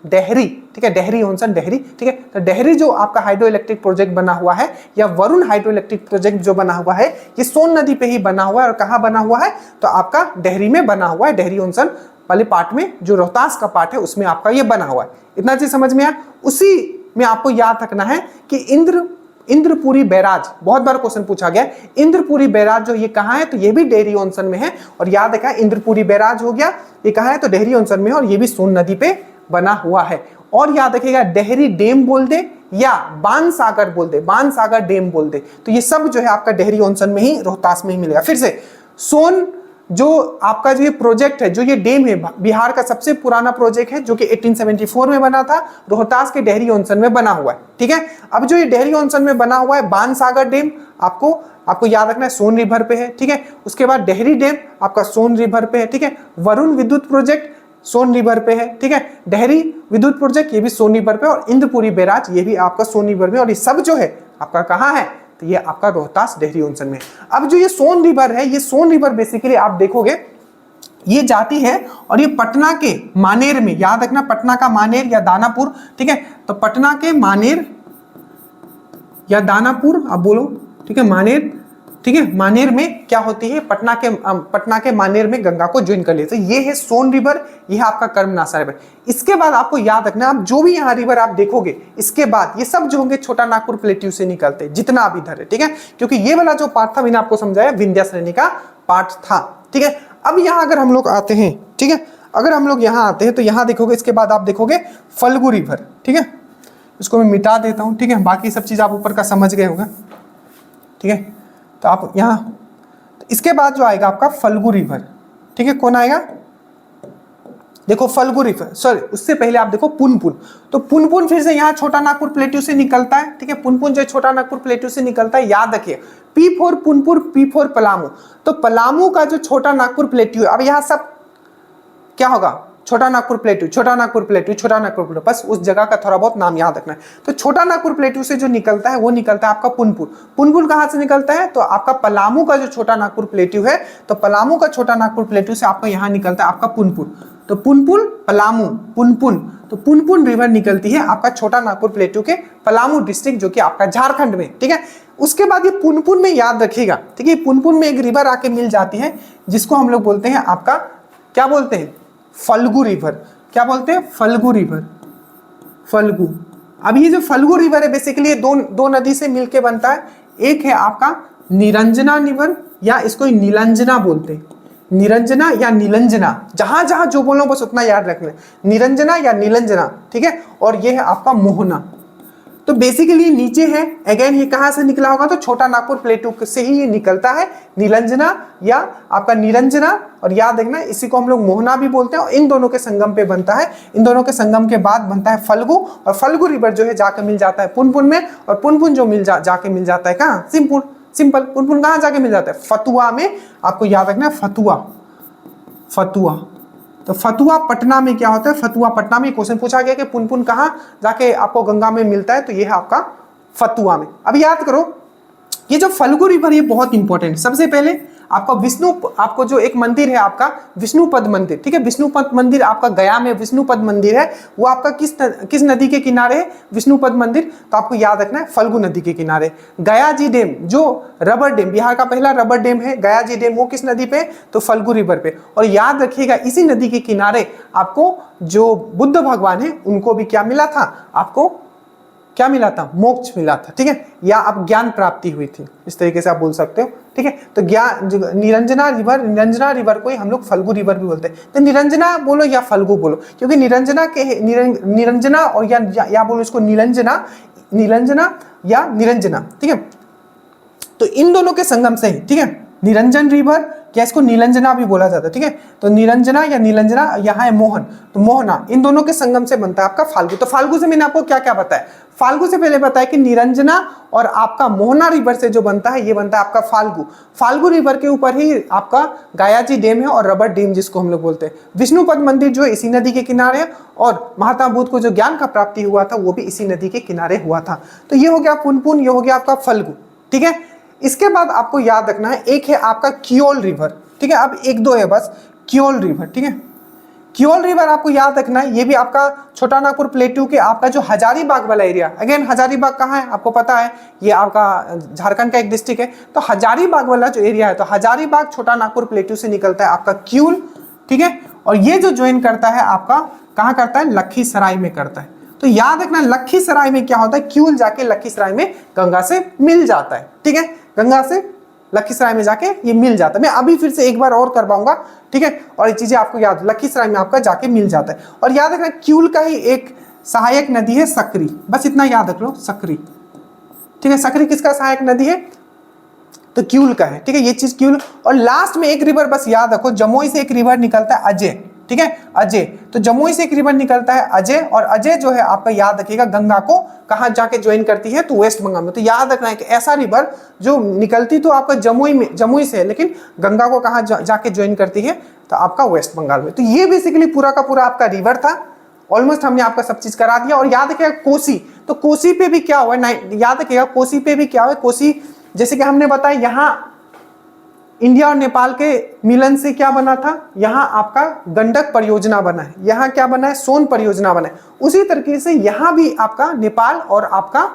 डेहरी, ठीक है, डेहरी ऑनसन, डेहरी, ठीक है। तो डेहरी जो आपका हाइड्रो इलेक्ट्रिक प्रोजेक्ट बना हुआ है, या वरुण हाइड्रो इलेक्ट्रिक प्रोजेक्ट जो बना हुआ है, ये सोन नदी पे ही बना हुआ है। और कहां बना हुआ है, तो आपका डेहरी में बना हुआ है, डेहरी ऑनसन वाले पार्ट में, जो रोहतास का पार्ट है उसमें आपका ये बना हुआ है। इतना चीज समझ में आया। उसी में आपको याद रखना है कि इंद्रपुरी बैराज, बहुत बार क्वेश्चन पूछा गया, इंद्रपुरी बैराज जो ये कहाँ है, तो ये भी डेहरी ऑनसन में है। और याद रखा, इंद्रपुरी बैराज हो गया, ये कहाँ है, तो डेहरी ऑनसन में है, और ये भी सोन नदी पे बना हुआ है। और याद रखिएगा, डेहरी डैम बोल दे या बाणसागर बोल दे, बाणसागर डैम बोल दे, तो ये सब जो है आपका डेहरी ऑनसन में ही, रोहतास में ही मिलेगा। फिर से सोन जो आपका जो ये प्रोजेक्ट है, जो ये डैम है, बिहार का सबसे पुराना प्रोजेक्ट है, जो कि 1874 में बना था, रोहतास के डेहरी ऑनसन में बना हुआ है, ठीक है। अब जो ये डेहरी ऑनसन में बना हुआ है बाणसागर डैम, आपको याद रखना है सोन रिवर पे है, ठीक है। उसके बाद डेहरी डैम आपका सोन रिवर पे है, ठीक है। वरुण विद्युत प्रोजेक्ट सोन रिवर पे है, ठीक है। डेहरी विद्युत प्रोजेक्ट ये भी सोन रिवर पे, और इंद्रपुरी बैराज ये भी आपका सोन रिवर में, और ये सब जो है आपका कहाँ है, तो ये आपका रोहतास डेहरी ऑनसन में। अब जो ये सोन रिवर है, ये सोन रिवर बेसिकली आप देखोगे ये जाती है, और ये पटना के मानेर में, याद रखना पटना का मानेर या दानापुर, ठीक है। तो पटना के मानेर या दानापुर आप बोलो, ठीक है, मानेर, ठीक है, मानेर में क्या होती है, पटना के मानेर में गंगा को ज्वाइन कर लेते हैं। ये है सोन रिवर, ये है आपका कर्मनासा रिवर। इसके बाद आपको याद रखना, आप जो भी यहाँ रिवर आप देखोगे, इसके बाद ये सब जो होंगे छोटा नागपुर प्लेट्यू से निकलते हैं, जितना आप इधर है, ठीक है, क्योंकि ये वाला जो पार्ट था मैंने आपको समझाया विंध्या श्रेणी का पार्ट था, ठीक है। अब यहाँ अगर हम लोग आते हैं, ठीक है, अगर हम लोग यहाँ आते हैं तो यहाँ देखोगे, इसके बाद आप देखोगे फल्गु रिवर, ठीक है, इसको मैं मिटा देता हूँ, ठीक है, बाकी सब चीज आप ऊपर का समझ गए होंगे, ठीक है। तो आप यहाँ, तो इसके बाद जो आएगा आपका फल्गु रिवर, ठीक है, कौन आएगा, देखो फल्गु रिवर, सॉरी उससे पहले आप देखो पुनपुन। तो पुनपुन फिर से यहाँ छोटा नागपुर प्लेट्यू से निकलता है, ठीक है, पुनपुन जो छोटा नागपुर प्लेट्यू से निकलता है, याद रखिए P for Punpur, P for Palamu. तो पलामू का जो छोटा नागपुर प्लेट्यू है, अब यहाँ सब क्या होगा, छोटा नागपुर प्लेटू, छोटा नागपुर प्लेटू, छोटा नागपुर प्लेटू, बस उस जगह का थोड़ा बहुत नाम याद रखना है। तो छोटा नागपुर प्लेटू से जो निकलता है वो निकलता है आपका पुनपुन। पुनपुन कहाँ से निकलता है? तो आपका पलामू का जो छोटा नागपुर प्लेटू है, तो पलामू का छोटा नागपुर प्लेटू से आपका यहाँ निकलता है आपका पुनपुन। तो पुनपुन पलामू पुनपुन, तो पुनपुन रिवर निकलती है आपका छोटा नागपुर प्लेटू के पलामू डिस्ट्रिक्ट, जो कि आपका झारखंड में, ठीक है। उसके बाद ये पुनपुन में याद रखिएगा, ठीक है, पुनपुन में एक रिवर आके मिल जाती है जिसको हम लोग बोलते हैं आपका, क्या बोलते हैं? फल्गु रिवर। क्या बोलते हैं? फल्गु रिवर, फल्गु। अब ये जो फल्गु रिवर है बेसिकली दो नदी से मिलके बनता है। एक है आपका निरंजना रिवर, या इसको नीलंजना बोलते हैं, निरंजना या नीलंजना, जहां जहां जो बोलो बस उतना याद रखना, निरंजना या नीलंजना, ठीक है। और ये है आपका मोहना। तो बेसिकली नीचे है, अगेन ये कहां से निकला होगा? तो छोटा नागपुर प्लेटू से ही ये निकलता है, नीलंजना या आपका निरंजना, और याद रखना इसी को हम लोग मोहना भी बोलते हैं। और इन दोनों के संगम पे बनता है, इन दोनों के संगम के बाद बनता है फल्गु, और फल्गु रिवर जो है जाके मिल जाता है पुनपुन में, और पुनपुन जो जाके मिल जाता है कहाँ? सिंपल पुनपुन कहाँ जाके मिल जाता है? फतुआ में। आपको याद रखना है फतुआ, फतुआ। तो फतुआ पटना में क्या होता है? फतुआ पटना में क्वेश्चन पूछा गया कि पुनपुन कहाँ जाके आपको गंगा में मिलता है, तो ये है आपका फतुआ में। अब याद करो ये जो फल्गु रिवर ये बहुत इंपॉर्टेंट। सबसे पहले आपको जो एक मंदिर है आपका विष्णुपद मंदिर, ठीक है, विष्णुपद मंदिर आपका गया में विष्णुपद मंदिर है, वो आपका किस नदी के किनारे है? विष्णुपद मंदिर। तो आपको याद रखना है फल्गु नदी के किनारे। गया जी डैम जो रबर डैम, बिहार का पहला रबर डैम है गया जी डैम, वो किस नदी पे? तो फल्गु रिवर पे। और याद रखिएगा इसी नदी के किनारे आपको जो बुद्ध भगवान है उनको भी क्या मिला था? आपको क्या मिला था? मोक्ष मिला था, ठीक है, या आप ज्ञान प्राप्ति हुई थी, इस तरीके से आप बोल सकते हो, ठीक है। तो निरंजना रिवर को ही हम लोग फल्गु रिवर भी बोलते हैं। तो निरंजना बोलो या फल्गु बोलो, क्योंकि निरंजना और या बोलो इसको नीलंजना या निरंजना, ठीक है। तो इन दोनों के संगम से ही, ठीक है, निरंजन रिवर, क्या इसको नीलंजना भी बोला जाता है, ठीक है। तो निरंजना या नीलंजना, यहाँ है मोहन, तो मोहना, इन दोनों के संगम से बनता है आपका फाल्गु। तो फाल्गु से मैंने आपको क्या क्या बताया? फाल्गु से पहले बताया कि निरंजना और आपका मोहना रिवर से जो बनता है ये बनता है आपका फाल्गु। फाल्गु रिवर के ऊपर ही आपका गायाजी डैम है और रबर डैम जिसको हम लोग बोलते हैं। विष्णुपद मंदिर जो है इसी नदी के किनारे है, और महात्मा बुद्ध को जो ज्ञान का प्राप्ति हुआ था वो भी इसी नदी के किनारे हुआ था। तो ये हो गया पुनपुन, ये हो गया आपका फल्गु, ठीक है। इसके बाद आपको याद रखना है एक है आपका कियोल रिवर, ठीक है। अब एक दो है बस, कियोल रिवर, ठीक है। कियोल रिवर आपको याद रखना है, ये भी आपका छोटा नागपुर प्लेटू के आपका जो हजारीबाग वाला एरिया, अगेन हजारीबाग कहाँ है आपको पता है, ये आपका झारखंड का एक डिस्ट्रिक्ट है। तो हजारीबाग वाला जो एरिया है, तो हजारीबाग छोटा नागपुर प्लेटू से निकलता है आपका कियोल, ठीक है। और ये जो ज्वाइन करता है आपका कहाँ करता है? लखीसराय में करता है। तो याद रखना लखीसराय में क्या होता है? कियोल जाके लखीसराय में गंगा से मिल जाता है, ठीक है, गंगा से लखीसराय में जाके ये मिल जाता है। मैं अभी फिर से एक बार और करवाऊंगा, ठीक है, और ये चीजें आपको याद, लखीसराय में आपका जाके मिल जाता है। और याद रखना कियोल का ही एक सहायक नदी है सकरी, बस इतना याद रख लो, सकरी, ठीक है। सकरी किसका सहायक नदी है? तो कियोल का है, ठीक है, ये चीज कियोल। और लास्ट में एक रिवर बस याद रखो, जमुई से एक रिवर निकलता है अजय, ठीक है, अजय। तो जमुई से एक रिवर निकलता है अजय, और अजय जो है आपका याद रखिएगा गंगा को कहाँ जाके ज्वाइन करती है? तो वेस्ट बंगाल में। तो याद रखना है कि ऐसा रिवर जो निकलती तो आपका जमुई से है, लेकिन गंगा को कहाँ जाके ज्वाइन करती है? तो आपका वेस्ट बंगाल में। तो ये बेसिकली पूरा का पूरा आपका रिवर था। ऑलमोस्ट हमने आपका सब चीज करा दिया। और याद रखिएगा कोसी, तो कोसी पे भी क्या हुआ? याद रखिएगा कोसी पे भी क्या हुआ? कोसी जैसे कि हमने बताया यहाँ इंडिया और नेपाल के मिलन से क्या बना था? यहाँ आपका गंडक परियोजना बना है, यहाँ क्या बना है? सोन परियोजना बना है। उसी तरीके से यहाँ भी आपका नेपाल और आपका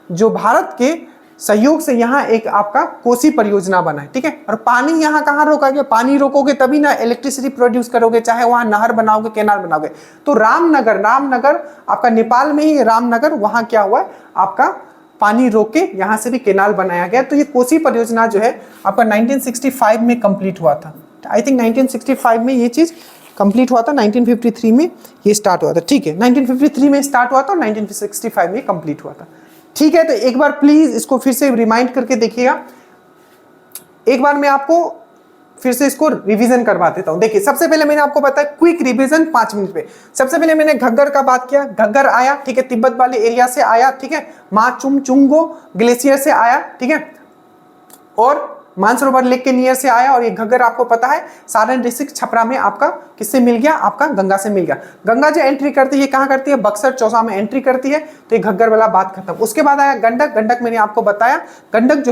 जो भारत के सहयोग से यहाँ एक आपका कोसी परियोजना बना है, ठीक है। और पानी यहाँ कहाँ रोकोगे? पानी रोकोगे तभी ना इलेक्ट्रिसिटी प्रोड्यूस करोगे, चाहे वहाँ नहर बनाओगे, कैनाल बनाओगे। तो रामनगर आपका नेपाल में ही रामनगर, वहाँ क्या हुआ है? आपका पानी रोक के यहाँ से भी केनाल बनाया गया। तो ये कोसी परियोजना जो है आपका 1965 में कंप्लीट हुआ था। आई थिंक 1965 में ये चीज कंप्लीट हुआ था, 1953 में ये स्टार्ट हुआ था, ठीक है। 1953 में स्टार्ट हुआ था, 1965 में कंप्लीट हुआ था, ठीक है। तो एक बार प्लीज इसको फिर से रिमाइंड करके देखिएगा। एक बार मैं आपको फिर से इसको रिवीजन करवा देता हूं। देखिए सबसे पहले मैंने आपको बताया क्विक रिवीजन 5 मिनट पे। सबसे पहले मैंने घग्गर का बात किया, घग्गर आया, ठीक है, तिब्बत वाले एरिया से आया, ठीक है, माचुंगचुंगो ग्लेशियर से आया, ठीक है। और मानसरोवर लेक के नियर से आया और ये घग्गर आपको पता है सारण डिस्ट्रिक्ट छपरा में आपका किससे मिल गया, आपका गंगा से मिल गया। गंगा जो एंट्री करती है कहाँ करती है, बक्सर चौसा में एंट्री करती है, तो ये घग्गर वाला बात खत्म। उसके बाद आया गंडक। गंडक मैंने आपको बताया, गंडक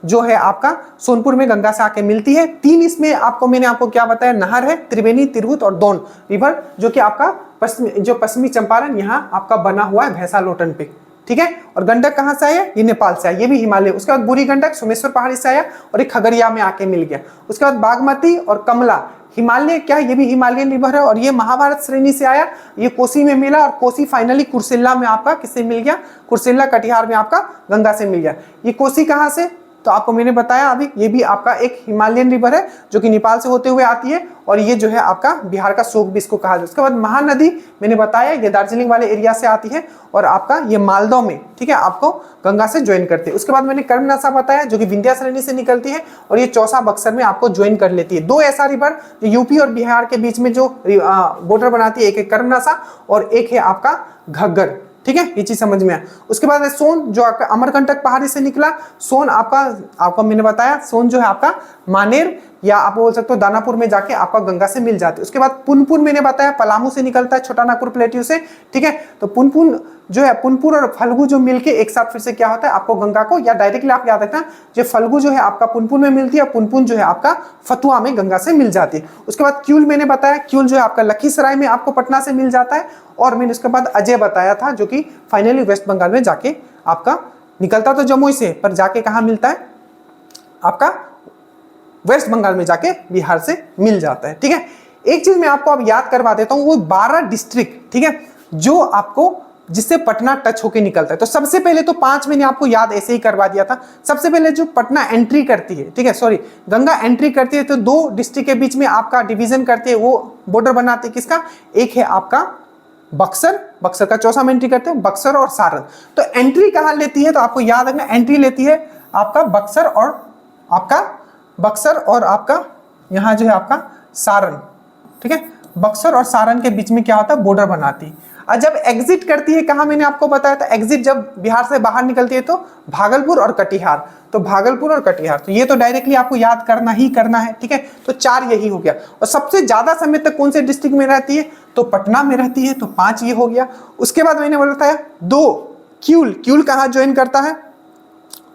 जो है आपका सोनपुर में गंगा से आके मिलती है। 3 इसमें मैंने आपको क्या बताया, नहर है, त्रिवेणी, तिरहुत और दोन रिवर, जो कि आपका पश्चिमी चंपारण यहाँ आपका बना हुआ है भैंसा लोटन पे, ठीक है। और गंडक कहाँ से आया, ये नेपाल से आया, ये भी हिमालय। उसके बाद बुरी गंडक सोमेश्वर पहाड़ी से आया और एक खगड़िया में आके मिल गया। उसके बाद बागमती और कमला हिमालय क्या है, ये भी हिमालयन रिवर है और ये महाभारत श्रेणी से आया, ये कोसी में मिला और कोसी फाइनली कुर्सेला में आपका किससे मिल गया, कुर्सेला कटिहार में आपका गंगा से मिल गया। ये कोसी कहाँ से, तो आपको मैंने बताया अभी, ये भी आपका एक हिमालयन रिवर है जो कि नेपाल से होते हुए आती है और ये जो है आपका बिहार का शोक भी इसको कहा जाता है। उसके बाद महानदी मैंने बताया ये दार्जिलिंग वाले एरिया से आती है और आपका ये मालदह में, ठीक है, आपको गंगा से ज्वाइन करती है। उसके बाद मैंने कर्मनासा बताया जो कि विंध्या श्रेणी से निकलती है और ये चौसा बक्सर में आपको ज्वाइन कर लेती है। 2 ऐसा रिवर जो यूपी और बिहार के बीच में जो बॉर्डर बनाती है, एक है कर्मनासा और एक है आपका घग्गर, ठीक है, ये चीज समझ में आया। उसके बाद सोन जो आपका अमरकंटक पहाड़ी से निकला, सोन आपका मैंने बताया, सोन जो है आपका मानेर या आप बोल सकते हो दानापुर में जाके आपका गंगा से मिल जाती है। उसके बाद पुनपुन मैंने बताया पलामू से निकलता है, छोटा नागपुर प्लेट्यू से, ठीक है। तो पुनपुन जो है, पुनपुन और फल्गु जो मिलके एक साथ फिर से क्या होता है आपको गंगा को, या डायरेक्टली आप याद रखना, जो फल्गु जो है आपका पुनपुन में मिलती है, पुनपुन जो है आपका फतुआ में गंगा से मिल जाती है। उसके बाद क्यूल मैंने बताया, क्यूल जो है आपका लखीसराय में आपको पटना से मिल जाता है। और मैंने उसके बाद अजय बताया था जो कि फाइनली वेस्ट बंगाल में जाके आपका निकलता तो जमुई से, पर जाके कहाँ मिलता है, आपका वेस्ट बंगाल में जाके बिहार से मिल जाता है, ठीक है। एक चीज मैं आपको अब याद करवा देता हूं, वो 12 डिस्ट्रिक्ट, ठीक है, जो आपको जिससे पटना टच होके निकलता है। तो सबसे पहले तो 5 मैंने आपको याद ऐसे ही करवा दिया था। सबसे पहले जो पटना एंट्री करती है, ठीक है, सॉरी गंगा एंट्री करती है, तो 2 डिस्ट्रिक्ट के बीच में आपका डिवीजन करती है, वो बॉर्डर बनाती है किसका, एक है आपका बक्सर का चौसा में एंट्री करते हैं, बक्सर और सारण। तो एंट्री कहाँ लेती है, तो आपको याद रखना, एंट्री लेती है आपका बक्सर और आपका यहाँ जो है आपका सारण, ठीक है। बक्सर और सारण के बीच में क्या होता है, बॉर्डर बनाती है। और जब एग्जिट करती है कहाँ, मैंने आपको बताया था, एग्जिट जब बिहार से बाहर निकलती है तो भागलपुर और कटिहार, तो भागलपुर और कटिहार, तो ये तो डायरेक्टली आपको याद करना ही करना है, ठीक है। तो 4 यही हो गया। और सबसे ज्यादा समय तक कौन से डिस्ट्रिक्ट में रहती है, तो पटना में रहती है, तो 5 ये हो गया। उसके बाद मैंने बताया 2 क्यूल कहाँ ज्वाइन करता है,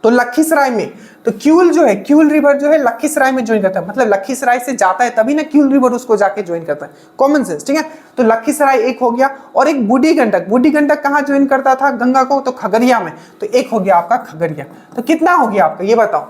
तो लखीसराय में। तो क्यूल जो है, क्यूल रिवर जो है लखीसराय में ज्वाइन करता है, मतलब लखीसराय से जाता है तभी ना क्यूल रिवर उसको जाके ज्वाइन करता है, कॉमन सेंस, ठीक है। तो लखीसराय एक हो गया। और एक बूढ़ी गंडक कहाँ ज्वाइन करता था गंगा को, तो खगड़िया में, तो एक हो गया आपका खगड़िया। तो कितना हो गया आपका ये बताओ,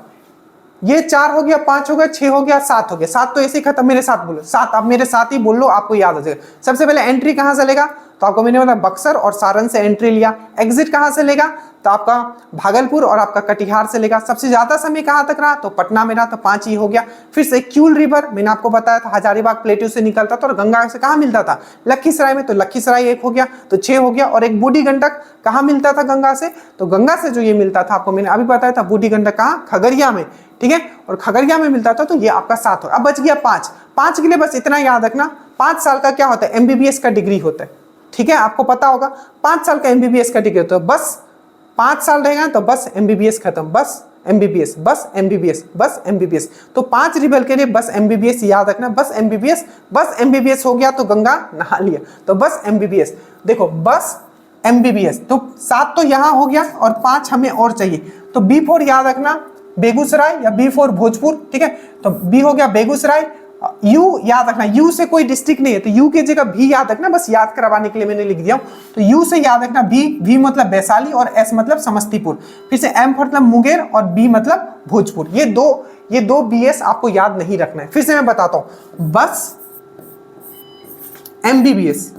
ये 4 हो गया, 5 हो गया, 6 हो गया, 7 हो गया। 7 तो ऐसे ही खत्म, मेरे साथ बोलो 7, आप मेरे साथ ही बोल लो, आपको याद हो जाएगा। सबसे पहले एंट्री कहाँ से लेगा, तो आपको मैंने बताया बक्सर और सारण से एंट्री लिया। एग्जिट कहाँ से लेगा, तो आपका भागलपुर और आपका कटिहार से लेगा। सबसे ज्यादा समय कहाँ तक रहा, तो पटना में रहा, तो 5 ही हो गया। फिर से क्यूल रिवर मैंने आपको बताया था हजारीबाग प्लेट्यू से निकलता था और गंगा से कहाँ मिलता था, लखीसराय में, तो लखीसराय 1 हो गया, तो 6 हो गया। और एक बूढ़ी गंडक कहाँ मिलता था गंगा से, तो गंगा से जो ये मिलता था आपको मैंने अभी बताया था, बूढ़ी गंडक कहाँ, खगड़िया में, ठीक है, और खगड़िया में मिलता था, तो ये आपका 7 हो। अब बच गया 5 के लिए बस इतना याद रखना, 5 साल का क्या होता है, एमबीबीएस का डिग्री होता है, ठीक है, आपको पता होगा 5 साल का एमबीबीएस का डिग्री होता है। बस 5 साल रहेगा तो बस एमबीबीएस खत्म, बस एमबीबीएस, बस एमबीबीएस, बस एमबीबीएस। तो 5 रिबल के लिए बस एमबीबीएस याद रखना, बस एमबीबीएस हो गया तो गंगा नहा लिया, तो बस एमबीबीएस। देखो बस एमबीबीएस, तो 7 तो यहाँ हो गया और 5 हमें और चाहिए, तो B4 याद रखना, बेगूसराय या B4 भोजपुर, ठीक है। तो B हो गया बेगूसराय। यू याद रखना, यू से कोई डिस्ट्रिक्ट नहीं है, तो यू की जगह भी याद रखना, बस याद करवाने के लिए मैंने लिख दिया हूं। तो यू से याद रखना भी मतलब वैशाली और एस मतलब समस्तीपुर, फिर से एम मतलब मुंगेर और बी मतलब भोजपुर। ये दो बीएस आपको याद नहीं रखना है। फिर से मैं बताता हूं, बस एमबीबीएस,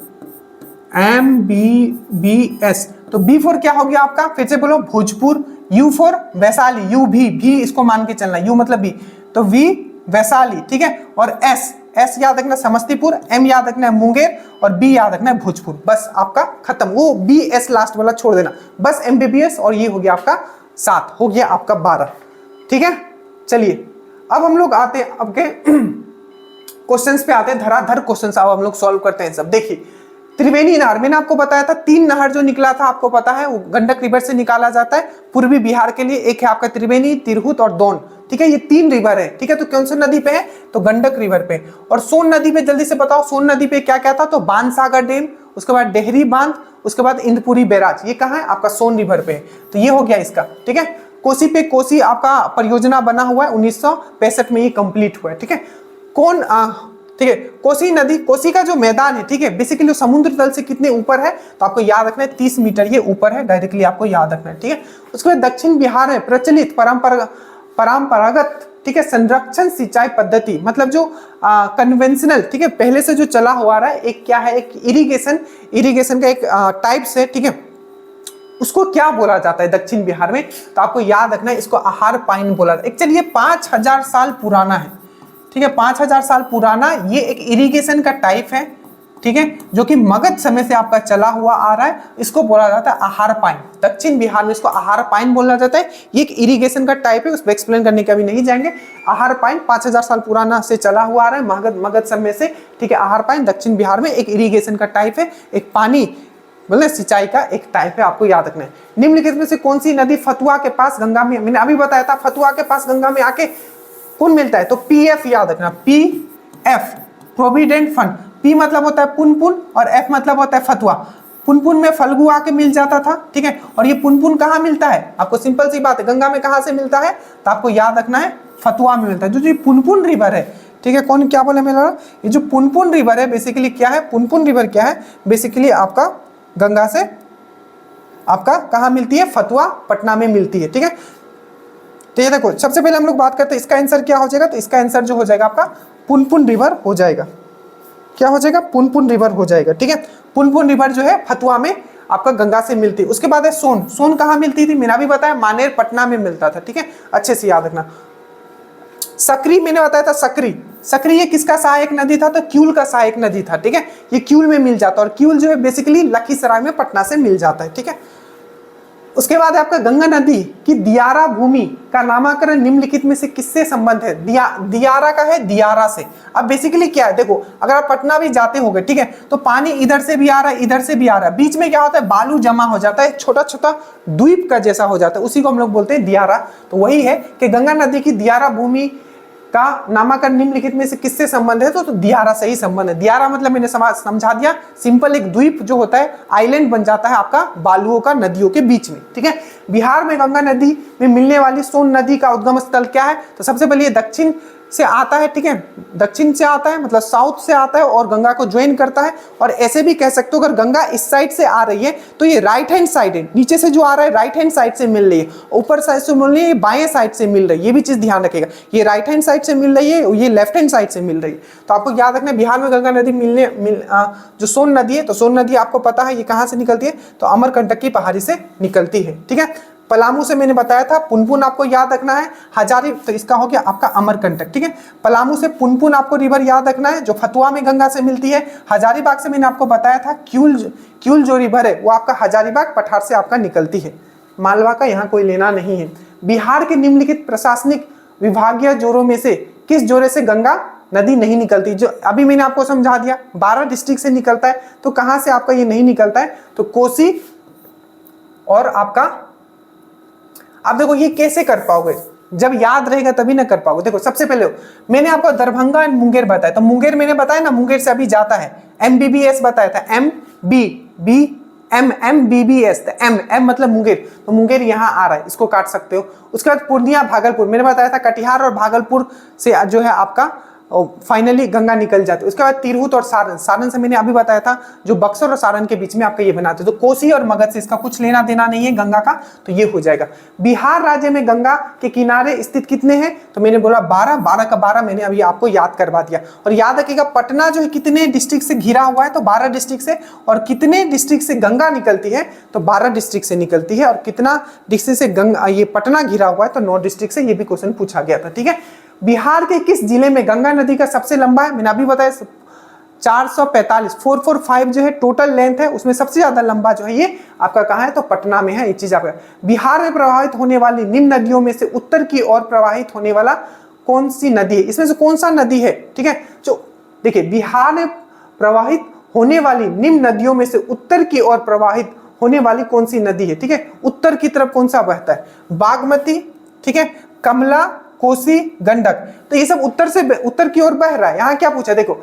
एमबीबीएस, तो B4 क्या हो गया आपका, फिर से बोलो भोजपुर। U4 वैशाली, यू भी इसको मान के चलना, यू मतलब बी, तो V वैशाली, ठीक है। और एस याद रखना समस्तीपुर, एम याद रखना है मुंगेर और बी याद रखना है भोजपुर। बस आपका खत्म, वो BS लास्ट वाला छोड़ देना, बस एमबीबीएस। और ये हो गया आपका 7, हो गया आपका 12, ठीक है। चलिए अब हम लोग आते हैं आपके क्वेश्चंस पे आते हैं, धराधर क्वेश्चंस अब हम लोग सॉल्व करते हैं सब। देखिए त्रिवेणी नहर, मैंने आपको बताया था 3 नहर जो निकला था, आपको पता है वो गंडक रिवर से निकाला जाता है पूर्वी बिहार के लिए। एक है आपका त्रिवेणी, तिरहुत और दोन, ठीक है, ये 3 रिवर है, ठीक है। तो कौन सी नदी पे है? तो गंडक रिवर पे। और सोन नदी पे जल्दी से बताओ, सोन नदी पे क्या क्या था? तो बाणसागर डैम, उसके बाद डेहरी बांध, उसके बाद इंदपुरी बैराज, ये कहाँ है? आपका सोन रिवर पे। तो ये हो गया इसका, ठीक है। कोसी पे कोसी आपका परियोजना बना हुआ है, 1965 में ये कंप्लीट हुआ है, ठीक है। कौन ठीक है, कोसी नदी, कोसी का जो मैदान है, ठीक है, बेसिकली समुद्र तल से कितने ऊपर है? तो आपको याद रखना है 30 मीटर ये ऊपर है, डायरेक्टली आपको याद रखना है, ठीक है। उसके बाद दक्षिण बिहार में प्रचलित परंपरागत, ठीक है, संरक्षण सिंचाई पद्धति, मतलब जो कन्वेंशनल, ठीक है, पहले से जो चला हुआ रहा है, एक क्या है? एक इरिगेशन का एक टाइप्स है, ठीक है। उसको क्या बोला जाता है दक्षिण बिहार में? तो आपको याद रखना है, इसको आहार पाइन बोला जाता है। एक्चुअली ये 5000 साल पुराना है, ठीक है, 5000 साल पुराना ये एक इरिगेशन का टाइप है, ठीक है, जो कि मगध समय से आपका चला हुआ आ रहा है। इसको बोला जाता है आहार पाइन। दक्षिण बिहार में इसको आहार पाइन बोला जाता है। ये एक इरिगेशन का टाइप है, उसको एक्सप्लेन करने का भी नहीं जाएंगे। आहार पाइन 5000 साल पुराना से चला हुआ आ रहा है मगध समय से, ठीक है। आहार पाइन दक्षिण बिहार में एक इरिगेशन का टाइप है, एक पानी मतलब सिंचाई का एक टाइप है, आपको याद रखना है। निम्नलिखित में से कौन सी नदी फतुआ के पास गंगा में, मैंने अभी बताया था, फतुआ के पास गंगा में आके कौन मिलता है? तो पीएफ याद रखना, पीएफ प्रोविडेंट फंड। पी मतलब होता है पुनपुन और एफ मतलब होता है फतुआ। पुनपुन में फल्गु आके मिल जाता था, ठीक है। और ये पुनपुन कहाँ मिलता है? आपको सिंपल सी बात है, गंगा में कहाँ से मिलता है? तो आपको याद रखना है फतुआ में मिलता है। जो पुनपुन रिवर है, ठीक है, कौन क्या बोले मेरा? ये जो पुनपुन रिवर है बेसिकली क्या है? पुनपुन रिवर क्या है? बेसिकली आपका गंगा से आपका कहाँ मिलती है? फतुआ पटना में मिलती है, ठीक है। तो ये देखो, सबसे पहले हम लोग बात करते हैं इसका आंसर क्या हो जाएगा। तो इसका आंसर जो हो जाएगा आपका पुनपुन रिवर हो जाएगा। क्या हो जाएगा? पुनपुन रिवर हो जाएगा, ठीक है। पुनपुन रिवर जो है फतुआ में आपका गंगा से मिलती है। उसके बाद है सोन। सोन कहाँ मिलती थी? मैंने भी बताया मानेर पटना में मिलता था, ठीक है, अच्छे से याद रखना। सकरी मैंने बताया था, सकरी, सकरी ये किसका सहायक नदी था? तो क्यूल का सहायक नदी था, ठीक है। ये क्यूल में मिल जाता है और क्यूल जो है बेसिकली लखीसराय में पटना से मिल जाता है, ठीक है। उसके बाद आपका गंगा नदी की दियारा भूमि का नामकरण निम्नलिखित में से किससे संबंध है? दियारा का है द्वारा से। अब बेसिकली क्या है, देखो, अगर आप पटना भी जाते होंगे, ठीक है, तो पानी इधर से भी आ रहा है, इधर से भी आ रहा है, बीच में क्या होता है? बालू जमा हो जाता है, छोटा छोटा द्वीप का जैसा हो जाता है, उसी को हम लोग बोलते हैं दियारा। तो वही है कि गंगा नदी की दियारा भूमि का नामकरण निम्नलिखित में से किससे संबंध है? तो दियारा से ही संबंध है। दियारा मतलब मैंने समझा दिया, सिंपल एक द्वीप जो होता है, आइलैंड बन जाता है आपका बालुओं का नदियों के बीच में, ठीक है। बिहार में गंगा नदी में मिलने वाली सोन नदी का उद्गम स्थल क्या है? तो सबसे पहले ये दक्षिण से आता है, ठीक है, दक्षिण से आता है, मतलब साउथ से आता है और गंगा को ज्वाइन करता है। और ऐसे भी कह सकते हो, अगर गंगा इस साइड से आ रही है तो ये राइट हैंड साइड है, नीचे से जो आ रहा है राइट हैंड साइड से मिल रही है, ऊपर साइड से मिल रही है, बाएं साइड से मिल रही है, ये भी चीज ध्यान रखेगा। ये राइट हैंड साइड से मिल रही है, ये लेफ्ट हैंड साइड से मिल रही है। तो आपको याद रखना है, बिहार में गंगा नदी जो सोन नदी है, तो सोन नदी आपको पता है ये कहाँ से निकलती है? तो अमरकंटक की पहाड़ी से निकलती है, ठीक है। पलामू से मैंने बताया था, पुनपुन आपको याद रखना है, हजारी, तो इसका हो गया आपका अमरकंटक, ठीक है। पलामू से पुनपुन आपको रिवर याद रखना है, जो फतुआ में गंगा से मिलती है। हजारीबाग से मैंने आपको बताया था, क्यूल जो रिवर है वो आपका हजारीबाग पठार से आपका निकलती है। मालवा का यहाँ कोई लेना नहीं है। बिहार के निम्नलिखित प्रशासनिक विभागीय जोरों में से किस जोरे से गंगा नदी नहीं निकलती? जो अभी मैंने आपको समझा दिया, 12 डिस्ट्रिक्ट से निकलता है। तो कहाँ से आपका ये नहीं निकलता है? तो कोसी और आपका, आप देखो ये कैसे कर पाओगे? जब याद रहेगा तभी ना कर पाओगे। देखो, सबसे पहले मैंने आपको दरभंगा एंड मुंगेर बताया, तो मुंगेर मैंने बताया ना, मुंगेर से अभी जाता है। MBBS बताया था, MBBS, एम मतलब मुंगेर, तो मुंगेर यहाँ आ रहा है, इसको काट सकते हो। उसके बाद पूर्णिया भागलपुर, मैंने बताया था कटिहार और भागलपुर से जो है आपका फाइनली गंगा निकल जाती है। उसके बाद तिरहुत और सारण, सारण से मैंने अभी बताया था, जो बक्सर और सारण के बीच में आपका ये बनाते हैं। तो कोसी और मगध से इसका कुछ लेना देना नहीं है गंगा का, तो ये हो जाएगा। बिहार राज्य में गंगा के किनारे स्थित कितने हैं? तो मैंने बोला 12 का 12 मैंने अभी आपको याद करवा दिया। और याद रखिएगा, पटना जो है कितने डिस्ट्रिक्ट से घिरा हुआ है? तो 12 डिस्ट्रिक्ट से। और कितने डिस्ट्रिक्ट से गंगा निकलती है? तो 12 डिस्ट्रिक्ट से निकलती है। और कितना डिस्ट्रिक्ट से गंगा ये पटना घिरा हुआ है? तो 9 डिस्ट्रिक्ट से। ये भी क्वेश्चन पूछा गया था, ठीक है। बिहार के किस जिले में गंगा नदी का सबसे लंबा है? मैंने अभी बताया 445 जो है टोटल लेंथ है, उसमें सबसे ज्यादा लंबा जो है ये आपका कहाँ है? तो पटना में है। ये चीज आपका बिहार में प्रवाहित होने वाली निम्न नदियों में से उत्तर की ओर प्रवाहित होने वाला कौन सी नदी है? इसमें से कौन सा नदी है? ठीक है, जो देखिए बिहार में प्रवाहित होने वाली निम्न नदियों में से उत्तर की ओर प्रवाहित होने वाली कौन सी नदी है? ठीक है, उत्तर की तरफ कौन सा बहता है? बागमती, ठीक है, कमला, कोसी, गंडक। तो ये सब उत्तर की ओर बह रहा है। यहां क्या पूछा, देखो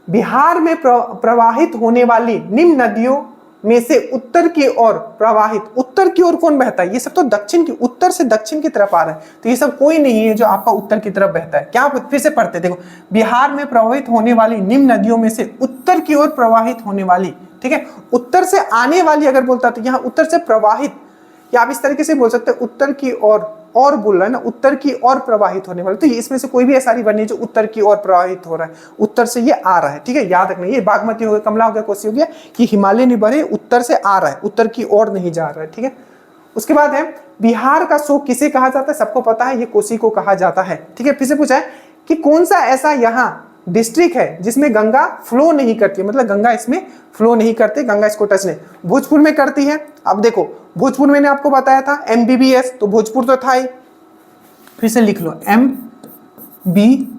बिहार में प्रवाहित होने वाली निम्न नदियों में से उत्तर की ओर प्रवाहित, उत्तर की ओर कौन बहता है? ये सब तो दक्षिण की, उत्तर से दक्षिण की तरफ आ रहा है, तो ये सब कोई नहीं है जो आपका उत्तर की तरफ बहता है। क्या, फिर से पढ़ते, देखो बिहार में प्रवाहित होने वाली निम्न नदियों में से उत्तर की ओर प्रवाहित होने वाली, ठीक है, उत्तर से आने वाली अगर बोलता तो यहाँ उत्तर से प्रवाहित, या आप इस तरीके से बोल सकते हैं उत्तर की ओर, और बोल रहा है ना, उत्तर की ओर प्रवाहित होने वाले, तो इसमें से कोई भी ऐसा रिवर नहीं जो उत्तर की ओर प्रवाहित हो रहा है, उत्तर से ये आ रहा है। ठीक है, याद रखना, ये बागमती हो गया, कमला हो गया, कोसी हो गया, कि हिमालयन रिवर है, उत्तर से आ रहा है, उत्तर की ओर नहीं जा रहा है। ठीक है, उसके बाद है बिहार का शोक किसे कहा जाता है? सबको पता है, ये कोसी को कहा जाता है। ठीक है, फिर से पूछा है कि कौन सा ऐसा यहाँ डिस्ट्रिक्ट है जिसमें गंगा फ्लो नहीं करती, मतलब गंगा इसमें फ्लो नहीं करती, गंगा इसको टच नहीं। भोजपुर में करती है। अब देखो भोजपुर मैंने आपको बताया था MBBS, तो भोजपुर तो था ही, फिर से लिख लो MBBS,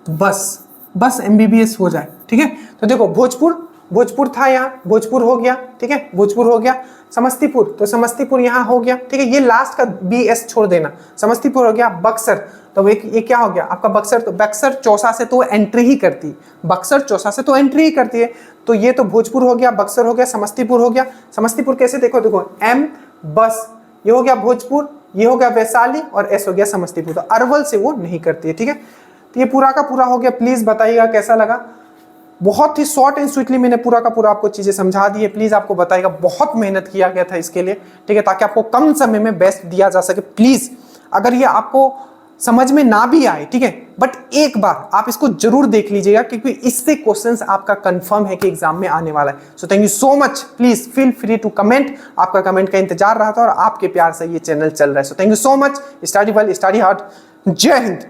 बस MBBS हो जाए। ठीक है, तो देखो भोजपुर था यहाँ, भोजपुर हो गया। ठीक है, भोजपुर हो गया। समस्तीपुर, तो समस्तीपुर यहाँ हो गया। ठीक है, ये लास्ट का BS छोड़ देना, समस्तीपुर हो गया। बक्सर, तो ये क्या हो गया आपका बक्सर, तो बक्सर चौसा से तो एंट्री ही करती है, बक्सर चौसा से तो एंट्री ही करती है, तो ये तो भोजपुर हो गया, बक्सर हो गया, समस्तीपुर हो गया। समस्तीपुर कैसे, देखो M बस, ये हो गया भोजपुर, ये हो गया वैशाली, और S हो गया समस्तीपुर, तो अरवल से वो नहीं करती है। ठीक है, तो ये पूरा का पूरा हो गया। प्लीज बताइएगा कैसा लगा। बहुत ही शॉर्ट एंड स्वीटली मैंने पूरा का पूरा आपको चीजें समझा दी है। प्लीज आपको बताइएगा, बहुत मेहनत किया गया था इसके लिए। ठीक है, ताकि आपको कम समय में बेस्ट दिया जा सके। प्लीज अगर ये आपको समझ में ना भी आए, ठीक है, बट एक बार आप इसको जरूर देख लीजिएगा, क्योंकि इससे क्वेश्चंस आपका कंफर्म है कि एग्जाम में आने वाला है। So thank you so much. Please feel free to comment, आपका कमेंट का इंतजार रहा था और आपके प्यार से ये चैनल चल रहा है। So thank you so much. Study well, study hard. जय हिंद।